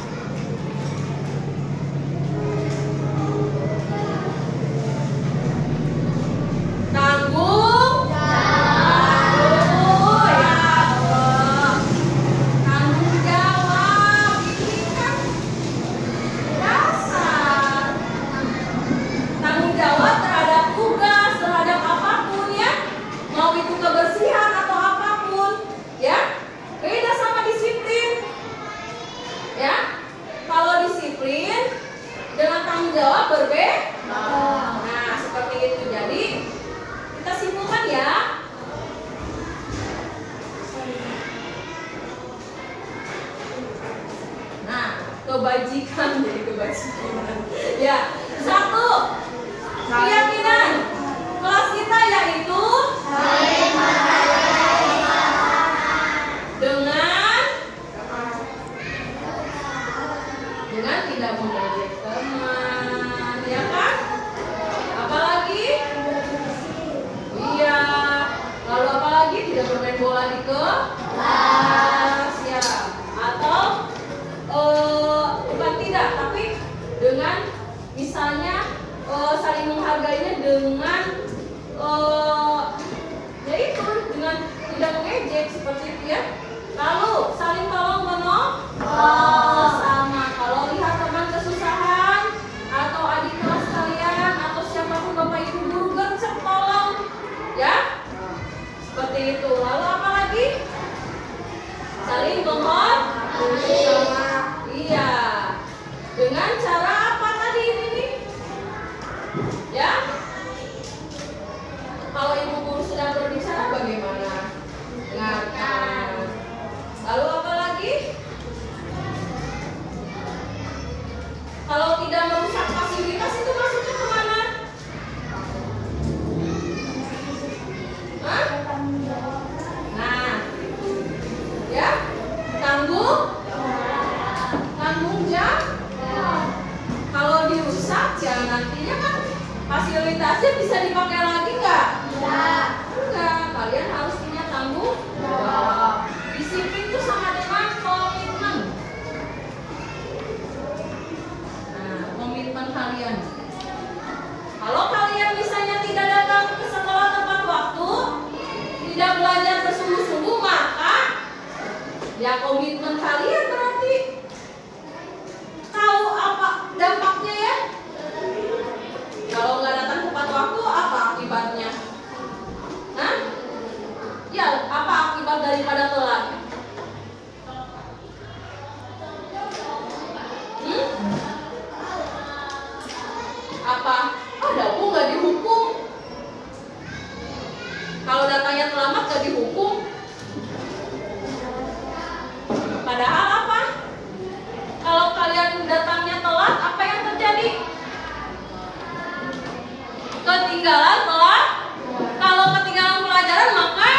Tanggung jawab. Ya Allah. Tanggung jawab. Ini kan dasar. Tanggung jawab terhadap tugas, terhadap apapun ya. Mau itu kebersihan atau apapun, ya. Beda sama disiplin. Ya. Kalau disiplin dengan tanggung jawab berbeda. Nah, seperti itu. Jadi kita simpulkan ya. Nah, kebajikan jadi kebajikan. Ya, satu keyakinan kelas kita yaitu dengan tidak mengejek teman, ya kan? Apalagi? Iya. Lalu apalagi? Tidak bermain bola di kelas, ya. Atau bukan tidak, tapi dengan misalnya saling menghargainya dengan ya itu dengan tidak mengejek seperti itu ya. Lalu saling tolong menolong sesama. Kalau lihat teman kesusahan atau adik kelas kalian atau siapapun bapak ibu guru gercep tolong ya. Seperti itu. Lalu apa lagi? Saling menghormati sama. Iya. Dengan cara apa tadi ini? Ya. Kalau ibu guru sedang berbicara bagaimana? Dengarkan. Lalu apa lagi? Kalau tidak merusak fasilitas itu maksudnya kemana? Hah? Nah, ya, tanggung jawab. Kalau dirusak ya nantinya kan fasilitasnya bisa dipakai lagi nggak? datangnya terlambat gak dihukum. Padahal apa? Kalau kalian datangnya telat, apa yang terjadi? Ketinggalan telat. Kalau ketinggalan pelajaran maka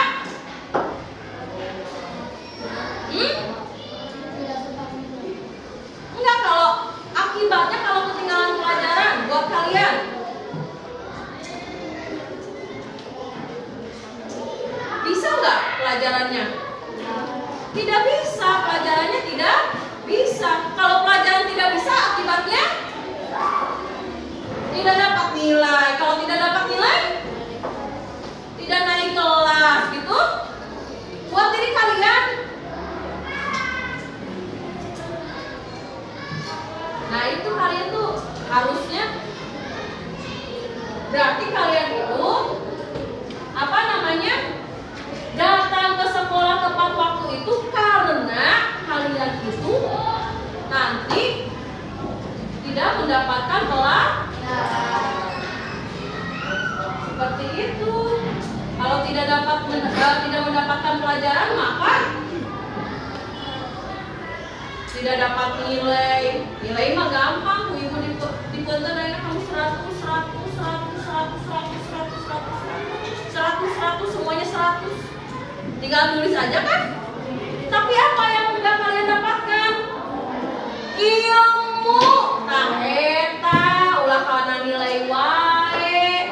enggak, kalau akibatnya kalau ketinggalan pelajaran buat kalian bisa nggak pelajarannya? Tidak bisa, pelajarannya tidak bisa. Kalau pelajaran tidak bisa, akibatnya tidak dapat nilai. Kalau tidak dapat nilai, tidak naik kelas, gitu. Buat diri kalian. Nah itu kalian tuh harusnya, berarti kalian itu apa namanya, datang ke sekolah tepat waktu itu karena kalian itu nanti tidak mendapatkan pelajaran. Seperti itu. Kalau tidak mendapatkan pelajaran maka tidak dapat nilai. Nilai mah gampang, Bu Ibu dipunten aya kamu 100 semuanya 100. Tinggal tulis aja kan? Tapi apa yang udah kalian dapatkan? Ilmu. Tah eta ulah kana nilai wae.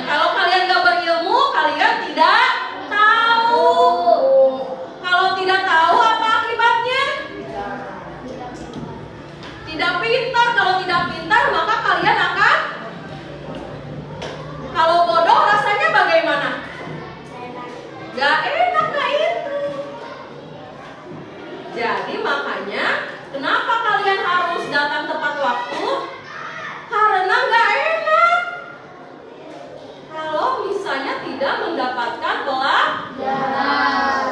Kalau kalian gak berilmu, kalian tidak tahu. Kalau tidak tahu apa akibatnya? Tidak pintar. Kalau tidak pintar maka kalian akan, kalau bodoh rasanya bagaimana? Gak enak, gak itu. Jadi makanya kenapa kalian harus datang tepat waktu? Karena gak enak kalau misalnya tidak mendapatkan pelajaran.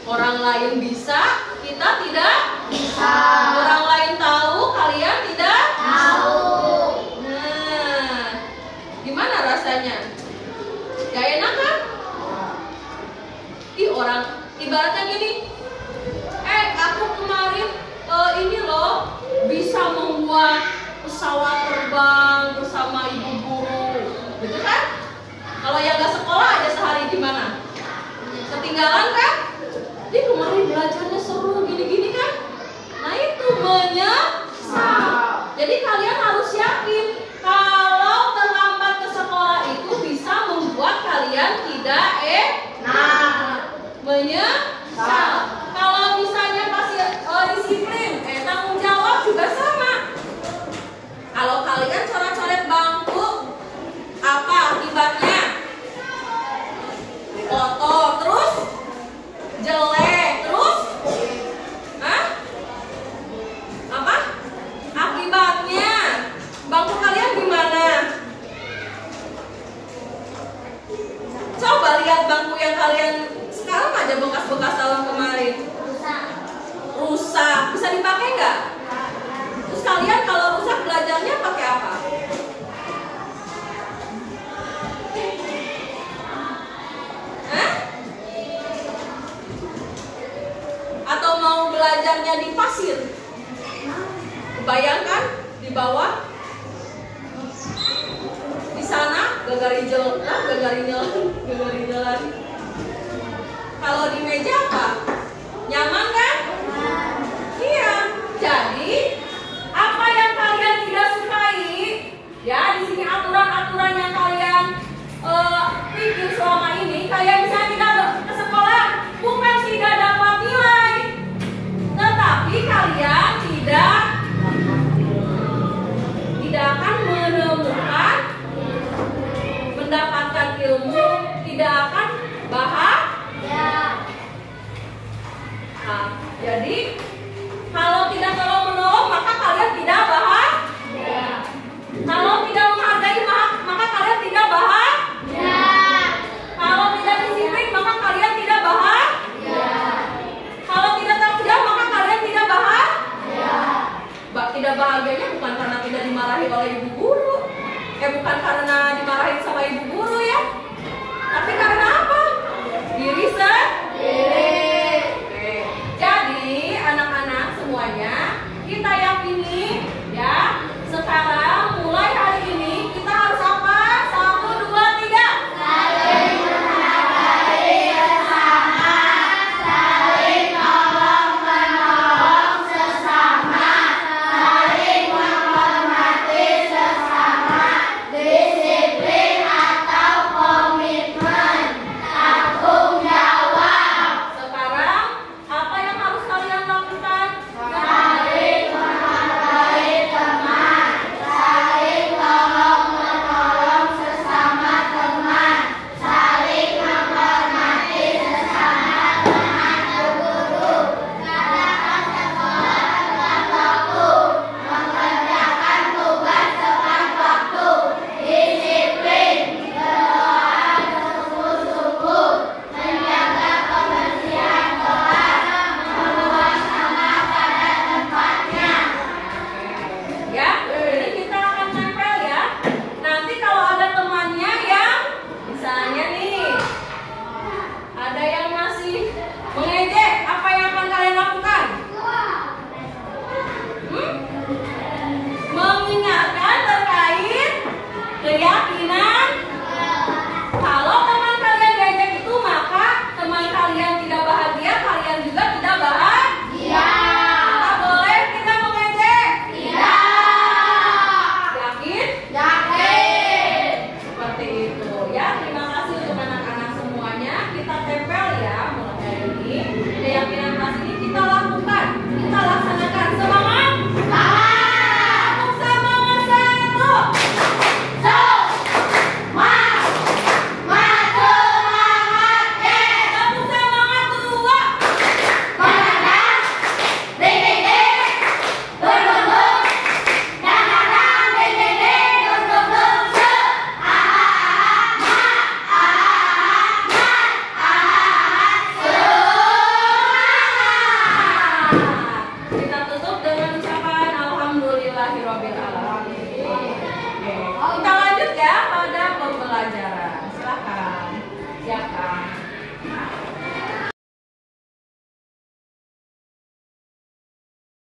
Orang lain bisa, kita tidak bisa. Orang lain tahu, kalian tidak tahu. Nah, gimana rasanya? Gak enak kan? Ih, orang ibaratnya gini. Aku kemarin ini loh bisa membuat pesawat terbang bersama ibu guru, gitu kan? Kalau yang gak sekolah aja sehari gimana? Ketinggalan kan? Dia kemarin belajarnya seru gini-gini kan? Nah itu menyesal. Jadi kalian harus yakin kalau terlambat ke sekolah itu bisa membuat kalian tidak menyesal. Kalau misalnya masih disiplin, tanggung jawab juga sama. Kalau kalian coret-coret bangku, apa akibatnya? Kotor, terus jelek, terus apa? Akibatnya bangku kalian gimana? Coba lihat bangku yang kalian sekarang aja bekas-bekas tahun kemarin. Rusak. Bisa dipakai nggak? Terus kalian kalau rusak belajarnya pakai apa? Atau mau belajarnya di pasir? Bayangkan di bawah, di sana gagari jalan. Kalau di meja apa? Nyaman kan? Iya. Jadi apa yang kalian tidak sukai, ya di sini aturan-aturannya